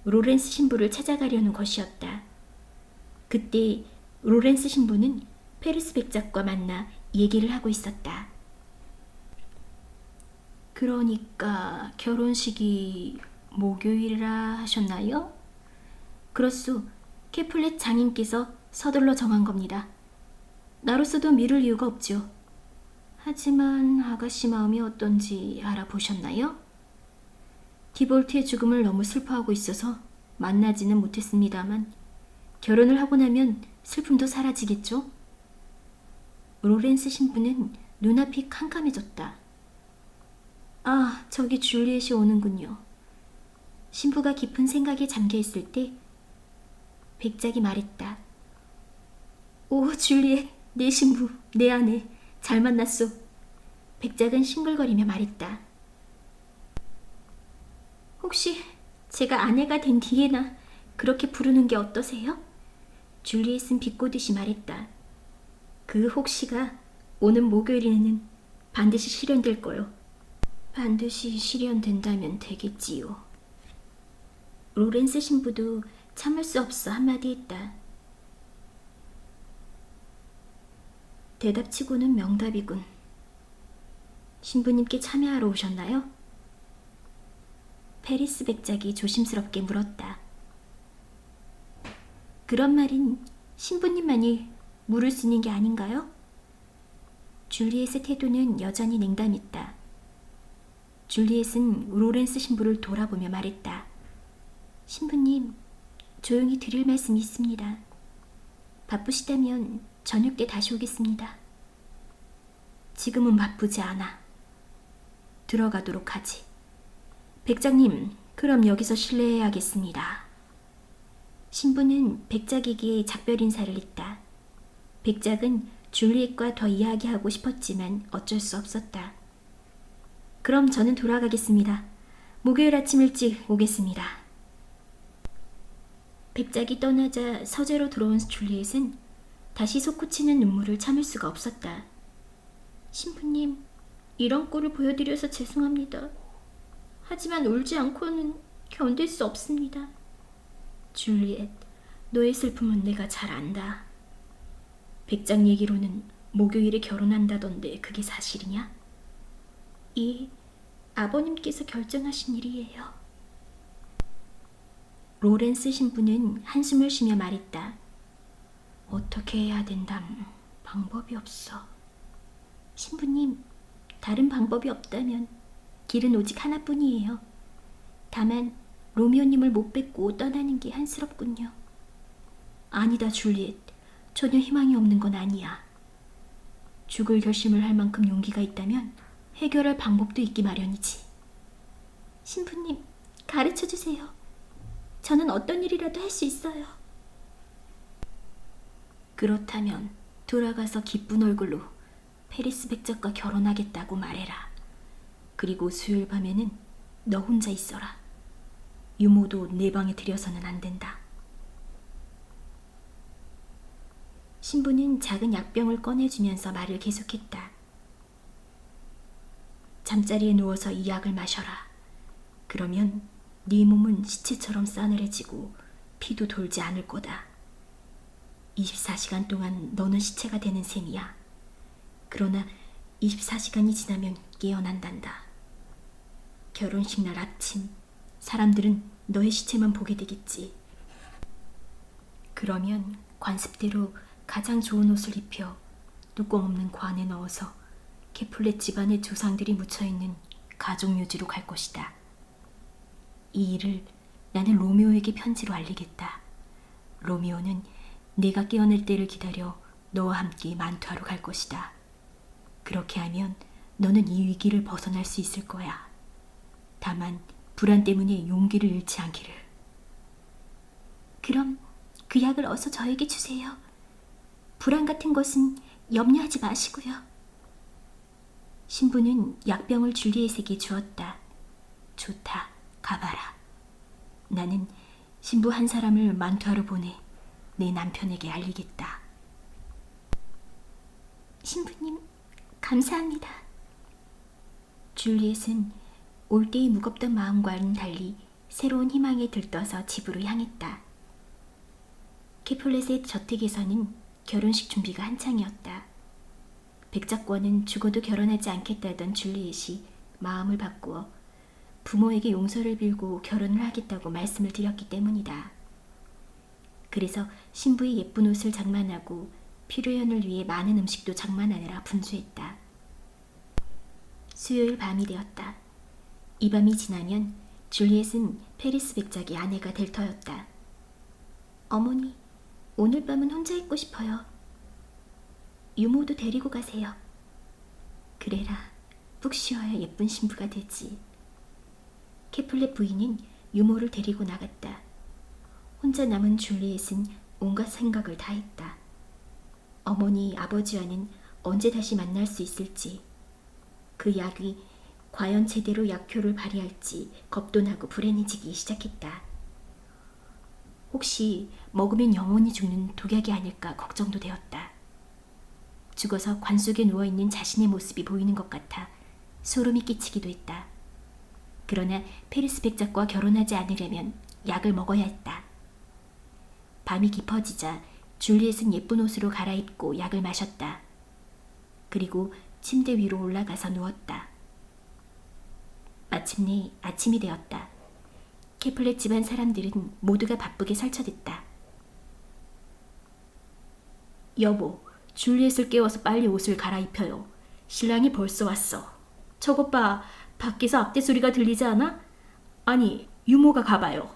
로렌스 신부를 찾아가려는 것이었다. 그때 로렌스 신부는 페르스 백작과 만나 얘기를 하고 있었다. 그러니까 결혼식이 목요일이라 하셨나요? 그렇소. 케플렛 장인께서 서둘러 정한 겁니다. 나로서도 미룰 이유가 없죠. 하지만 아가씨 마음이 어떤지 알아보셨나요? 디볼트의 죽음을 너무 슬퍼하고 있어서 만나지는 못했습니다만 결혼을 하고 나면 슬픔도 사라지겠죠? 로렌스 신부는 눈앞이 캄캄해졌다. 아, 저기 줄리엣이 오는군요. 신부가 깊은 생각에 잠겨있을 때 백작이 말했다. 오, 줄리엣, 내 신부, 내 아내, 잘 만났소. 백작은 싱글거리며 말했다. 혹시 제가 아내가 된 뒤에나 그렇게 부르는 게 어떠세요? 줄리엣은 비꼬듯이 말했다. 그 혹시가 오는 목요일에는 반드시 실현될 거요. 반드시 실현된다면 되겠지요. 로렌스 신부도 참을 수 없어 한마디 했다. 대답치고는 명답이군. 신부님께 참여하러 오셨나요? 페리스 백작이 조심스럽게 물었다. 그런 말인 신부님만이 물을 수 있는 게 아닌가요? 줄리엣의 태도는 여전히 냉담했다. 줄리엣은 로렌스 신부를 돌아보며 말했다. 신부님, 조용히 드릴 말씀이 있습니다. 바쁘시다면 저녁 때 다시 오겠습니다. 지금은 바쁘지 않아. 들어가도록 하지. 백작님, 그럼 여기서 실례해야겠습니다. 신부는 백작에게 작별 인사를 했다. 백작은 줄리엣과 더 이야기하고 싶었지만 어쩔 수 없었다. 그럼 저는 돌아가겠습니다. 목요일 아침 일찍 오겠습니다. 백작이 떠나자 서재로 들어온 줄리엣은 다시 솟구치는 눈물을 참을 수가 없었다. 신부님, 이런 꼴을 보여드려서 죄송합니다. 하지만 울지 않고는 견딜 수 없습니다. 줄리엣, 너의 슬픔은 내가 잘 안다. 백작 얘기로는 목요일에 결혼한다던데 그게 사실이냐? 이 아버님께서 결정하신 일이에요. 로렌스 신부는 한숨을 쉬며 말했다. 어떻게 해야 된담 방법이 없어. 신부님, 다른 방법이 없다면 길은 오직 하나뿐이에요. 다만 로미오님을 못 뵙고 떠나는 게 한스럽군요. 아니다, 줄리엣. 전혀 희망이 없는 건 아니야. 죽을 결심을 할 만큼 용기가 있다면 해결할 방법도 있기 마련이지. 신부님, 가르쳐주세요. 저는 어떤 일이라도 할 수 있어요. 그렇다면 돌아가서 기쁜 얼굴로 페리스 백작과 결혼하겠다고 말해라. 그리고 수요일 밤에는 너 혼자 있어라. 유모도 내 방에 들여서는 안 된다. 신부는 작은 약병을 꺼내주면서 말을 계속했다. 잠자리에 누워서 이 약을 마셔라. 그러면 네 몸은 시체처럼 싸늘해지고 피도 돌지 않을 거다. 24시간 동안 너는 시체가 되는 셈이야. 그러나 24시간이 지나면 깨어난단다. 결혼식 날 아침 사람들은 너의 시체만 보게 되겠지. 그러면 관습대로 가장 좋은 옷을 입혀 뚜껑 없는 관에 넣어서 케플렛 집안의 조상들이 묻혀있는 가족묘지로 갈 것이다. 이 일을 나는 로미오에게 편지로 알리겠다. 로미오는 내가 깨어날 때를 기다려 너와 함께 만투하러 갈 것이다. 그렇게 하면 너는 이 위기를 벗어날 수 있을 거야. 다만 불안 때문에 용기를 잃지 않기를. 그럼 그 약을 어서 저에게 주세요. 불안 같은 것은 염려하지 마시고요. 신부는 약병을 줄리엣에게 주었다. 좋다, 가봐라. 나는 신부 한 사람을 만투하러 보내 내 남편에게 알리겠다. 신부님, 감사합니다. 줄리엣은 올 때의 무겁던 마음과는 달리 새로운 희망에 들떠서 집으로 향했다. 캐플렛의 저택에서는 결혼식 준비가 한창이었다. 백작과는 죽어도 결혼하지 않겠다던 줄리엣이 마음을 바꾸어 부모에게 용서를 빌고 결혼을 하겠다고 말씀을 드렸기 때문이다. 그래서 신부의 예쁜 옷을 장만하고 피로연을 위해 많은 음식도 장만하느라 분주했다. 수요일 밤이 되었다. 이 밤이 지나면 줄리엣은 페리스 백작의 아내가 될 터였다. 어머니, 오늘 밤은 혼자 있고 싶어요. 유모도 데리고 가세요. 그래라, 푹 쉬어야 예쁜 신부가 되지. 캐플렛 부인은 유모를 데리고 나갔다. 혼자 남은 줄리엣은 온갖 생각을 다 했다. 어머니, 아버지와는 언제 다시 만날 수 있을지, 그 약이 과연 제대로 약효를 발휘할지 겁도 나고 불안해지기 시작했다. 혹시 먹으면 영원히 죽는 독약이 아닐까 걱정도 되었다. 죽어서 관 속에 누워있는 자신의 모습이 보이는 것 같아 소름이 끼치기도 했다. 그러나 페리스 백작과 결혼하지 않으려면 약을 먹어야 했다. 밤이 깊어지자 줄리엣은 예쁜 옷으로 갈아입고 약을 마셨다. 그리고 침대 위로 올라가서 누웠다. 마침내 아침이 되었다. 캐플렛 집안 사람들은 모두가 바쁘게 설쳐댔다. 여보, 줄리엣을 깨워서 빨리 옷을 갈아입혀요. 신랑이 벌써 왔어. 저것 봐, 밖에서 앞대 소리가 들리지 않아? 아니, 유모가 가봐요.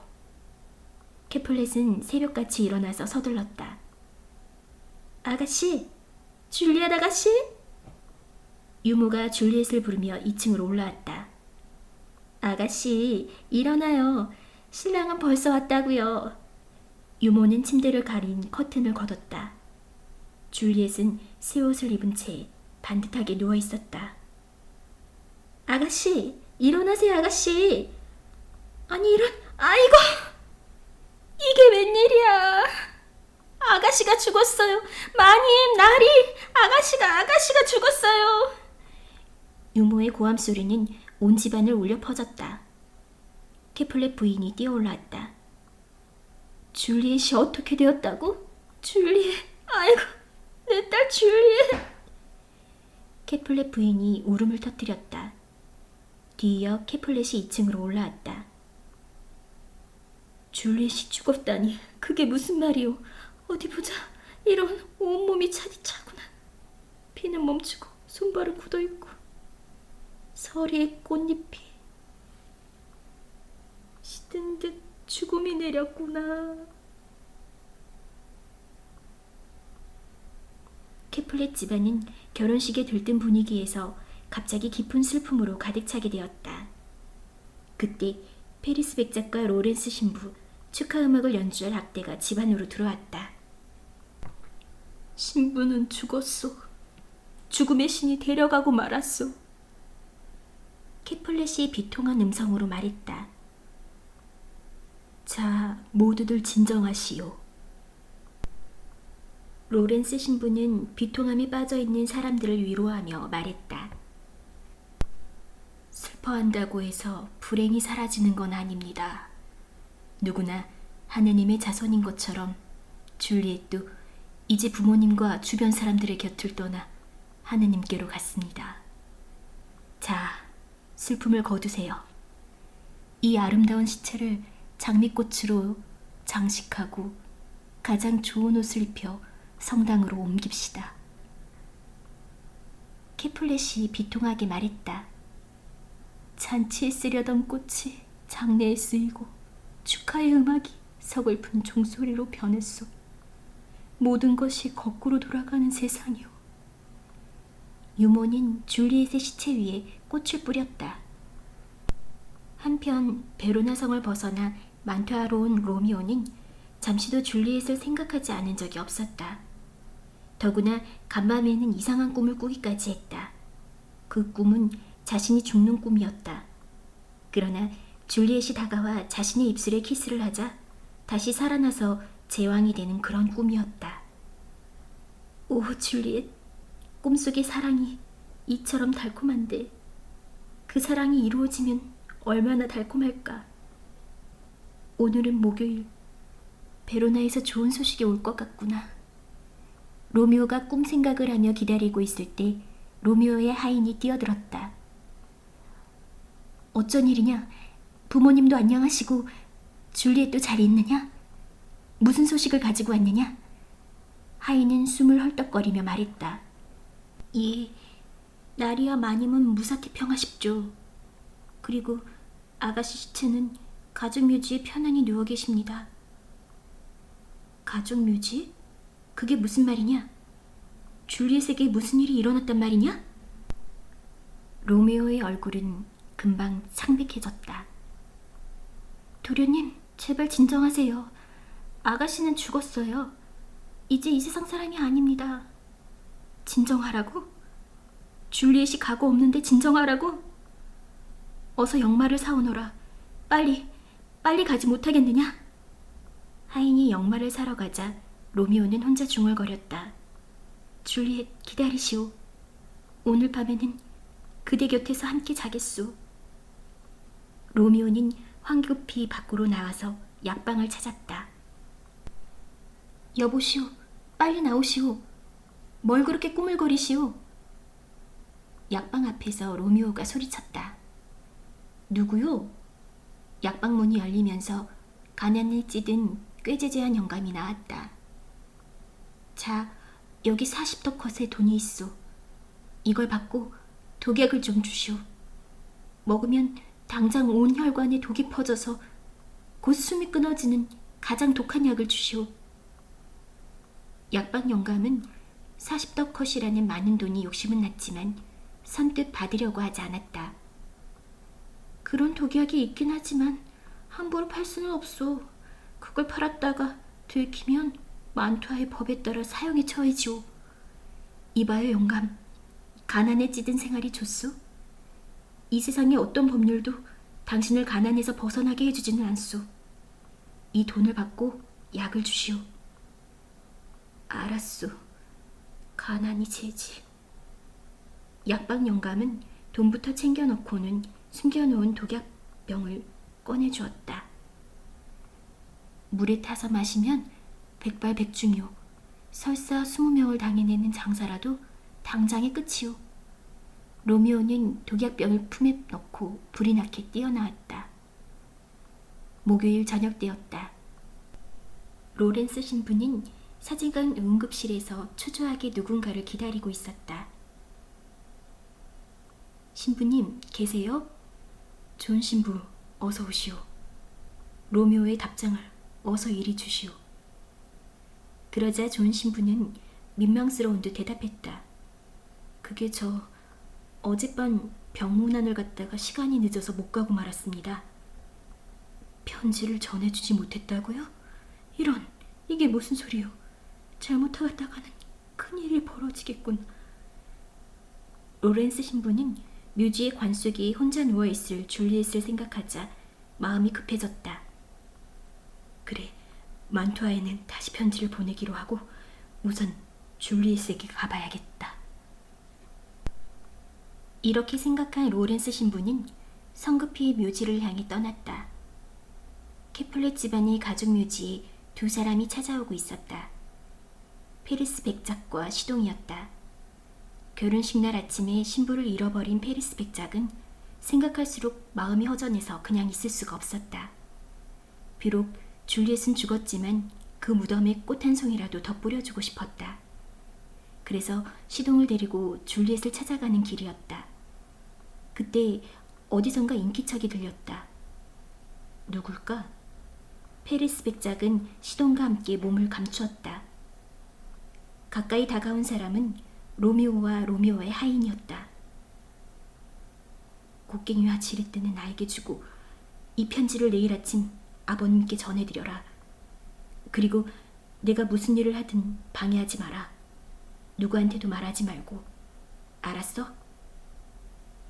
캐플렛은 새벽같이 일어나서 서둘렀다. 아가씨, 줄리엣 아가씨? 유모가 줄리엣을 부르며 2층으로 올라왔다. 아가씨, 일어나요. 신랑은 벌써 왔다고요. 유모는 침대를 가린 커튼을 걷었다. 줄리엣은 새 옷을 입은 채 반듯하게 누워 있었다. 아가씨, 일어나세요, 아가씨. 아니, 아이고, 이게 웬일이야. 아가씨가 죽었어요. 마님, 나리, 아가씨가 죽었어요. 유모의 고함 소리는 온 집안을 울려 퍼졌다. 캐플렛 부인이 뛰어올라왔다. 줄리엣이 어떻게 되었다고? 줄리엣, 아이고, 내 딸 줄리엣. 캐플렛 부인이 울음을 터뜨렸다. 뒤이어 캐플렛이 2층으로 올라왔다. 줄리엣이 죽었다니, 그게 무슨 말이오? 어디 보자. 이런, 온몸이 차디차구나. 피는 멈추고 손발은 굳어있고 서리의 꽃잎이 시든 듯 죽음이 내렸구나. 캐플렛 집안은 결혼식에 들뜬 분위기에서 갑자기 깊은 슬픔으로 가득 차게 되었다. 그때 페리스 백작과 로렌스 신부, 축하 음악을 연주할 악대가 집안으로 들어왔다. 신부는 죽었소. 죽음의 신이 데려가고 말았소. 캐플렛이 비통한 음성으로 말했다. 자, 모두들 진정하시오. 로렌스 신부는 비통함에 빠져있는 사람들을 위로하며 말했다. 슬퍼한다고 해서 불행이 사라지는 건 아닙니다. 누구나 하느님의 자손인 것처럼 줄리엣도 이제 부모님과 주변 사람들의 곁을 떠나 하느님께로 갔습니다. 자, 슬픔을 거두세요. 이 아름다운 시체를 장미꽃으로 장식하고 가장 좋은 옷을 입혀 성당으로 옮깁시다. 캐플렛이 비통하게 말했다. 잔치에 쓰려던 꽃이 장례에 쓰이고 축하의 음악이 서글픈 종소리로 변했소. 모든 것이 거꾸로 돌아가는 세상이오. 유모는 줄리엣의 시체 위에 꽃을 뿌렸다. 한편 베로나 성을 벗어나 만투아로 온 로미오는 잠시도 줄리엣을 생각하지 않은 적이 없었다. 더구나 간밤에는 이상한 꿈을 꾸기까지 했다. 그 꿈은 자신이 죽는 꿈이었다. 그러나 줄리엣이 다가와 자신의 입술에 키스를 하자 다시 살아나서 제왕이 되는 그런 꿈이었다. 오, 줄리엣, 꿈속의 사랑이 이처럼 달콤한데 그 사랑이 이루어지면 얼마나 달콤할까. 오늘은 목요일. 베로나에서 좋은 소식이 올 것 같구나. 로미오가 꿈 생각을 하며 기다리고 있을 때 로미오의 하인이 뛰어들었다. 어쩐 일이냐? 부모님도 안녕하시고 줄리엣도 잘 있느냐? 무슨 소식을 가지고 왔느냐? 하인은 숨을 헐떡거리며 말했다. 예, 나리와 마님은 무사히 평하십죠. 그리고 아가씨 시체는 가족묘지에 편안히 누워 계십니다. 가족묘지? 그게 무슨 말이냐? 줄리엣에게 무슨 일이 일어났단 말이냐? 로미오의 얼굴은 금방 창백해졌다. 도련님, 제발 진정하세요. 아가씨는 죽었어요. 이제 이 세상 사람이 아닙니다. 진정하라고? 줄리엣이 가고 없는데 진정하라고? 어서 역마를 사오너라. 빨리 가지 못하겠느냐? 하인이 역마를 사러 가자 로미오는 혼자 중얼거렸다. 줄리엣, 기다리시오. 오늘 밤에는 그대 곁에서 함께 자겠소. 로미오는 황급히 밖으로 나와서 약방을 찾았다. 여보시오, 빨리 나오시오. 뭘 그렇게 꾸물거리시오? 약방 앞에서 로미오가 소리쳤다. 누구요? 약방 문이 열리면서 가난을 찌든 꾀재재한 영감이 나왔다. 자, 여기 40더 컷의 돈이 있어. 이걸 받고 독약을 좀 주시오. 먹으면 당장 온 혈관에 독이 퍼져서 곧 숨이 끊어지는 가장 독한 약을 주시오. 약방 영감은 40더 컷이라는 많은 돈이 욕심은 났지만 선뜻 받으려고 하지 않았다. 그런 독약이 있긴 하지만 함부로 팔 수는 없소. 그걸 팔았다가 들키면 만투아의 법에 따라 사형에 처해지오. 이봐요 영감, 가난에 찌든 생활이 좋소? 이 세상의 어떤 법률도 당신을 가난에서 벗어나게 해주지는 않소. 이 돈을 받고 약을 주시오. 알았소. 가난이 죄지. 약방 영감은 돈부터 챙겨놓고는 숨겨놓은 독약병을 꺼내주었다. 물에 타서 마시면 백발백중이오. 설사 20명을 당해내는 장사라도 당장의 끝이오. 로미오는 독약병을 품에 넣고 불이 나게 뛰어나왔다. 목요일 저녁 때였다. 로렌스 신부는 사진관 응급실에서 초조하게 누군가를 기다리고 있었다. 신부님, 계세요? 존 신부, 어서 오시오. 로미오의 답장을 어서 이리 주시오. 그러자 존 신부는 민망스러운 듯 대답했다. 그게 저 어젯밤 병문안을 갔다가 시간이 늦어서 못 가고 말았습니다. 편지를 전해주지 못했다고요? 이런, 이게 무슨 소리요? 잘못하다가는 큰일이 벌어지겠군. 로렌스 신부는 묘지의 관 속에 혼자 누워있을 줄리엣을 생각하자 마음이 급해졌다. 그래, 만투아에는 다시 편지를 보내기로 하고 우선 줄리엣에게 가봐야겠다. 이렇게 생각한 로렌스 신부는 성급히 묘지를 향해 떠났다. 캐플렛 집안의 가족 묘지에 두 사람이 찾아오고 있었다. 페리스 백작과 시동이었다. 결혼식 날 아침에 신부를 잃어버린 페리스 백작은 생각할수록 마음이 허전해서 그냥 있을 수가 없었다. 비록 줄리엣은 죽었지만 그 무덤에 꽃 한 송이라도 더 뿌려주고 싶었다. 그래서 시동을 데리고 줄리엣을 찾아가는 길이었다. 그때 어디선가 인기척이 들렸다. 누굴까? 페리스 백작은 시동과 함께 몸을 감추었다. 가까이 다가온 사람은 로미오와 로미오의 하인이었다. 곡괭이와 지렛대는 나에게 주고 이 편지를 내일 아침 아버님께 전해드려라. 그리고 내가 무슨 일을 하든 방해하지 마라. 누구한테도 말하지 말고. 알았어?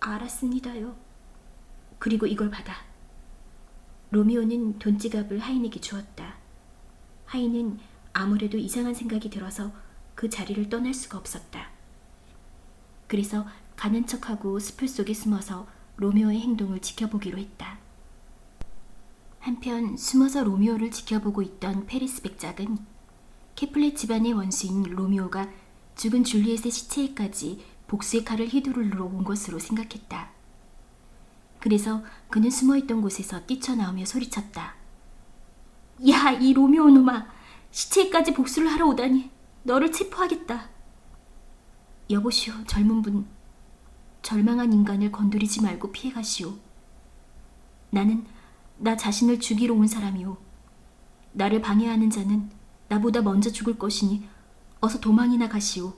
알았습니다요. 그리고 이걸 받아. 로미오는 돈지갑을 하인에게 주었다. 하인은 아무래도 이상한 생각이 들어서 그 자리를 떠날 수가 없었다. 그래서 가는 척하고 숲을 속에 숨어서 로미오의 행동을 지켜보기로 했다. 한편 숨어서 로미오를 지켜보고 있던 페리스 백작은 캐플렛 집안의 원수인 로미오가 죽은 줄리엣의 시체에까지 복수의 칼을 휘두르러 온 것으로 생각했다. 그래서 그는 숨어있던 곳에서 뛰쳐나오며 소리쳤다. 야, 이 로미오 놈아! 시체에까지 복수를 하러 오다니 너를 체포하겠다. 여보시오, 젊은 분. 절망한 인간을 건드리지 말고 피해가시오. 나는 나 자신을 죽이러 온 사람이오. 나를 방해하는 자는 나보다 먼저 죽을 것이니 어서 도망이나 가시오.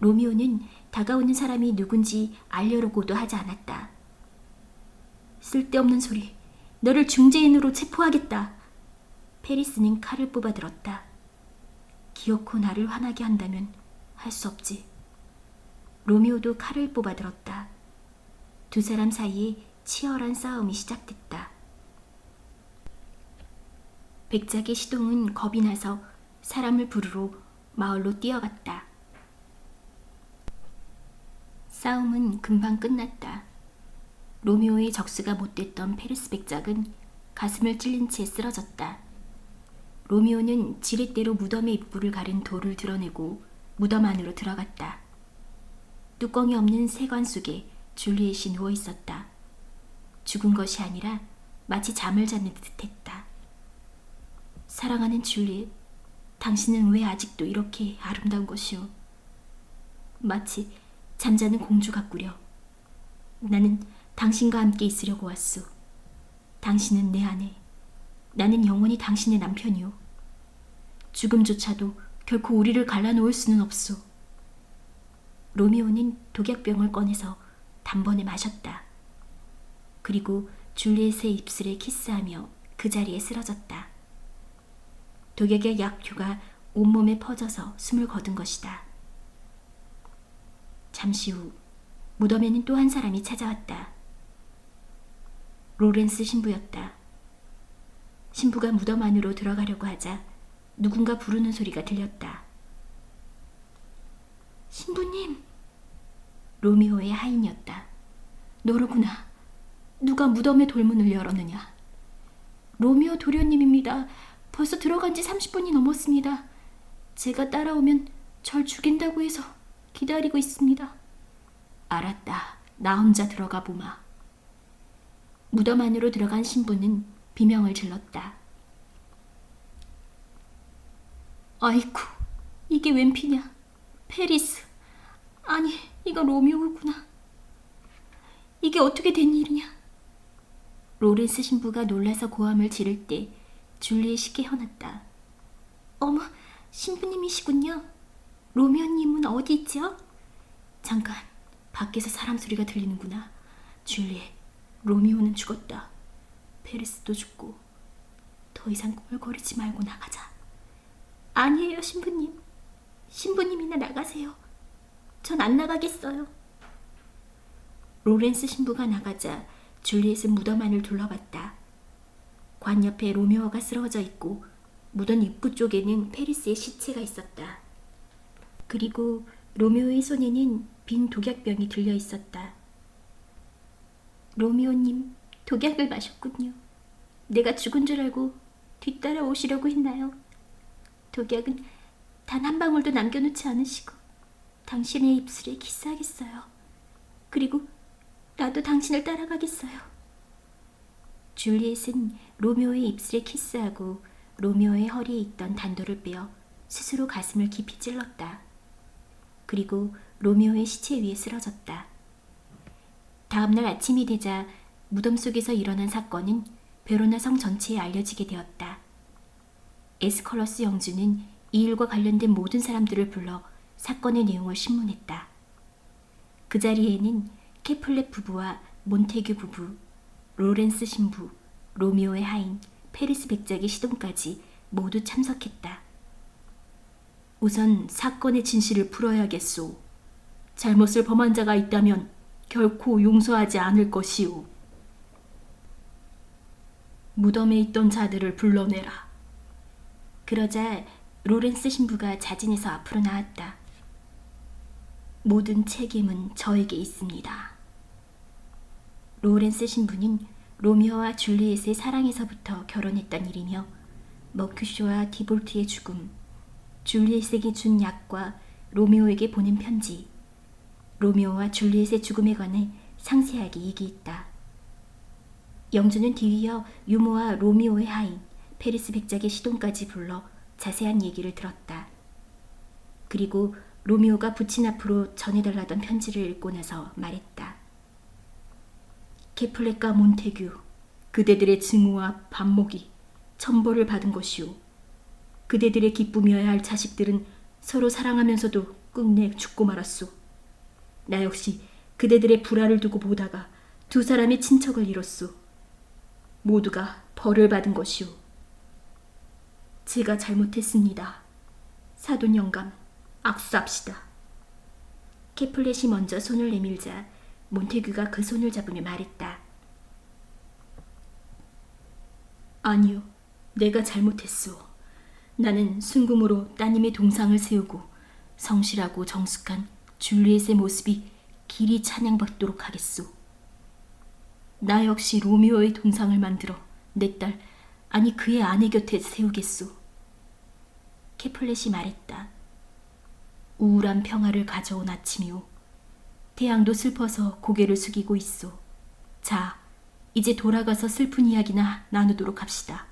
로미오는 다가오는 사람이 누군지 알려고도 하지 않았다. 쓸데없는 소리. 너를 중재인으로 체포하겠다. 페리스는 칼을 뽑아 들었다. 기어코 나를 화나게 한다면 할 수 없지. 로미오도 칼을 뽑아 들었다. 두 사람 사이에 치열한 싸움이 시작됐다. 백작의 시동은 겁이 나서 사람을 부르러 마을로 뛰어갔다. 싸움은 금방 끝났다. 로미오의 적수가 못됐던 페리스 백작은 가슴을 찔린 채 쓰러졌다. 로미오는 지렛대로 무덤의 입구를 가른 돌을 드러내고 무덤 안으로 들어갔다. 뚜껑이 없는 세관 속에 줄리엣이 누워 있었다. 죽은 것이 아니라 마치 잠을 자는 듯했다. 사랑하는 줄리엣, 당신은 왜 아직도 이렇게 아름다운 것이오? 마치 잠자는 공주 같구려. 나는 당신과 함께 있으려고 왔소. 당신은 내 아내, 나는 영원히 당신의 남편이오. 죽음조차도 결코 우리를 갈라놓을 수는 없소. 로미오는 독약병을 꺼내서 단번에 마셨다. 그리고 줄리엣의 입술에 키스하며 그 자리에 쓰러졌다. 독약의 약효가 온몸에 퍼져서 숨을 거둔 것이다. 잠시 후 무덤에는 또 한 사람이 찾아왔다. 로렌스 신부였다. 신부가 무덤 안으로 들어가려고 하자 누군가 부르는 소리가 들렸다. 신부님! 로미오의 하인이었다. 너로구나. 누가 무덤의 돌문을 열었느냐? 로미오 도련님입니다. 벌써 들어간 지 30분이 넘었습니다. 제가 따라오면 절 죽인다고 해서 기다리고 있습니다. 알았다. 나 혼자 들어가 보마. 무덤 안으로 들어간 신부는 비명을 질렀다. 아이쿠, 이게 웬 피냐? 페리스. 아니, 이거 로미오구나. 이게 어떻게 된 일이냐? 로렌스 신부가 놀라서 고함을 지를 때 줄리엣이 깨어났다. 어머, 신부님이시군요. 로미오님은 어디 있죠? 잠깐, 밖에서 사람 소리가 들리는구나. 줄리엣, 로미오는 죽었다. 페리스도 죽고. 더 이상 꾸물거리지 말고 나가자. 아니에요, 신부님. 신부님이나 나가세요. 전 안 나가겠어요. 로렌스 신부가 나가자 줄리엣은 무덤 안을 둘러봤다. 관 옆에 로미오가 쓰러져 있고 무덤 입구 쪽에는 페리스의 시체가 있었다. 그리고 로미오의 손에는 빈 독약병이 들려 있었다. 로미오님, 독약을 마셨군요. 내가 죽은 줄 알고 뒤따라 오시려고 했나요? 독약은 단 한 방울도 남겨놓지 않으시고 당신의 입술에 키스하겠어요. 그리고 나도 당신을 따라가겠어요. 줄리엣은 로미오의 입술에 키스하고 로미오의 허리에 있던 단도를 빼어 스스로 가슴을 깊이 찔렀다. 그리고 로미오의 시체 위에 쓰러졌다. 다음날 아침이 되자 무덤 속에서 일어난 사건은 베로나 성 전체에 알려지게 되었다. 에스컬러스 영주는 이 일과 관련된 모든 사람들을 불러 사건의 내용을 신문했다. 그 자리에는 캐플렛 부부와 몬테규 부부, 로렌스 신부, 로미오의 하인, 페리스 백작의 시돈까지 모두 참석했다. 우선 사건의 진실을 풀어야겠소. 잘못을 범한 자가 있다면 결코 용서하지 않을 것이오. 무덤에 있던 자들을 불러내라. 그러자 로렌스 신부가 자진해서 앞으로 나왔다. 모든 책임은 저에게 있습니다. 로렌스 신부는 로미오와 줄리엣의 사랑에서부터 결혼했던 일이며 머큐쇼와 디볼트의 죽음, 줄리엣에게 준 약과 로미오에게 보낸 편지, 로미오와 줄리엣의 죽음에 관해 상세하게 얘기했다. 영주는 뒤이어 유모와 로미오의 하인, 페리스 백작의 시돈까지 불러 자세한 얘기를 들었다. 그리고 로미오가 부친 앞으로 전해달라던 편지를 읽고 나서 말했다. 캐플렛과 몬테규, 그대들의 증오와 반목이 천벌을 받은 것이오. 그대들의 기쁨이어야 할 자식들은 서로 사랑하면서도 끝내 죽고 말았소. 나 역시 그대들의 불화를 두고 보다가 두 사람의 친척을 잃었소. 모두가 벌을 받은 것이오. 제가 잘못했습니다. 사돈 영감, 악수합시다. 캐플렛이 먼저 손을 내밀자 몬테규가 그 손을 잡으며 말했다. 아니요, 내가 잘못했소. 나는 순금으로 따님의 동상을 세우고 성실하고 정숙한 줄리엣의 모습이 길이 찬양받도록 하겠소. 나 역시 로미오의 동상을 만들어 내 딸, 아니 그의 아내 곁에 세우겠소. 캐플렛이 말했다. 우울한 평화를 가져온 아침이오. 태양도 슬퍼서 고개를 숙이고 있소. 자, 이제 돌아가서 슬픈 이야기나 나누도록 합시다.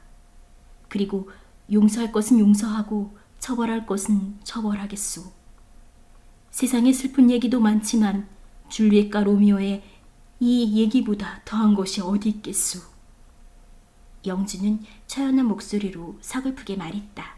그리고 용서할 것은 용서하고 처벌할 것은 처벌하겠소. 세상에 슬픈 얘기도 많지만 줄리엣과 로미오의 이 얘기보다 더한 것이 어디 있겠소. 영주는 처연한 목소리로 서글프게 말했다.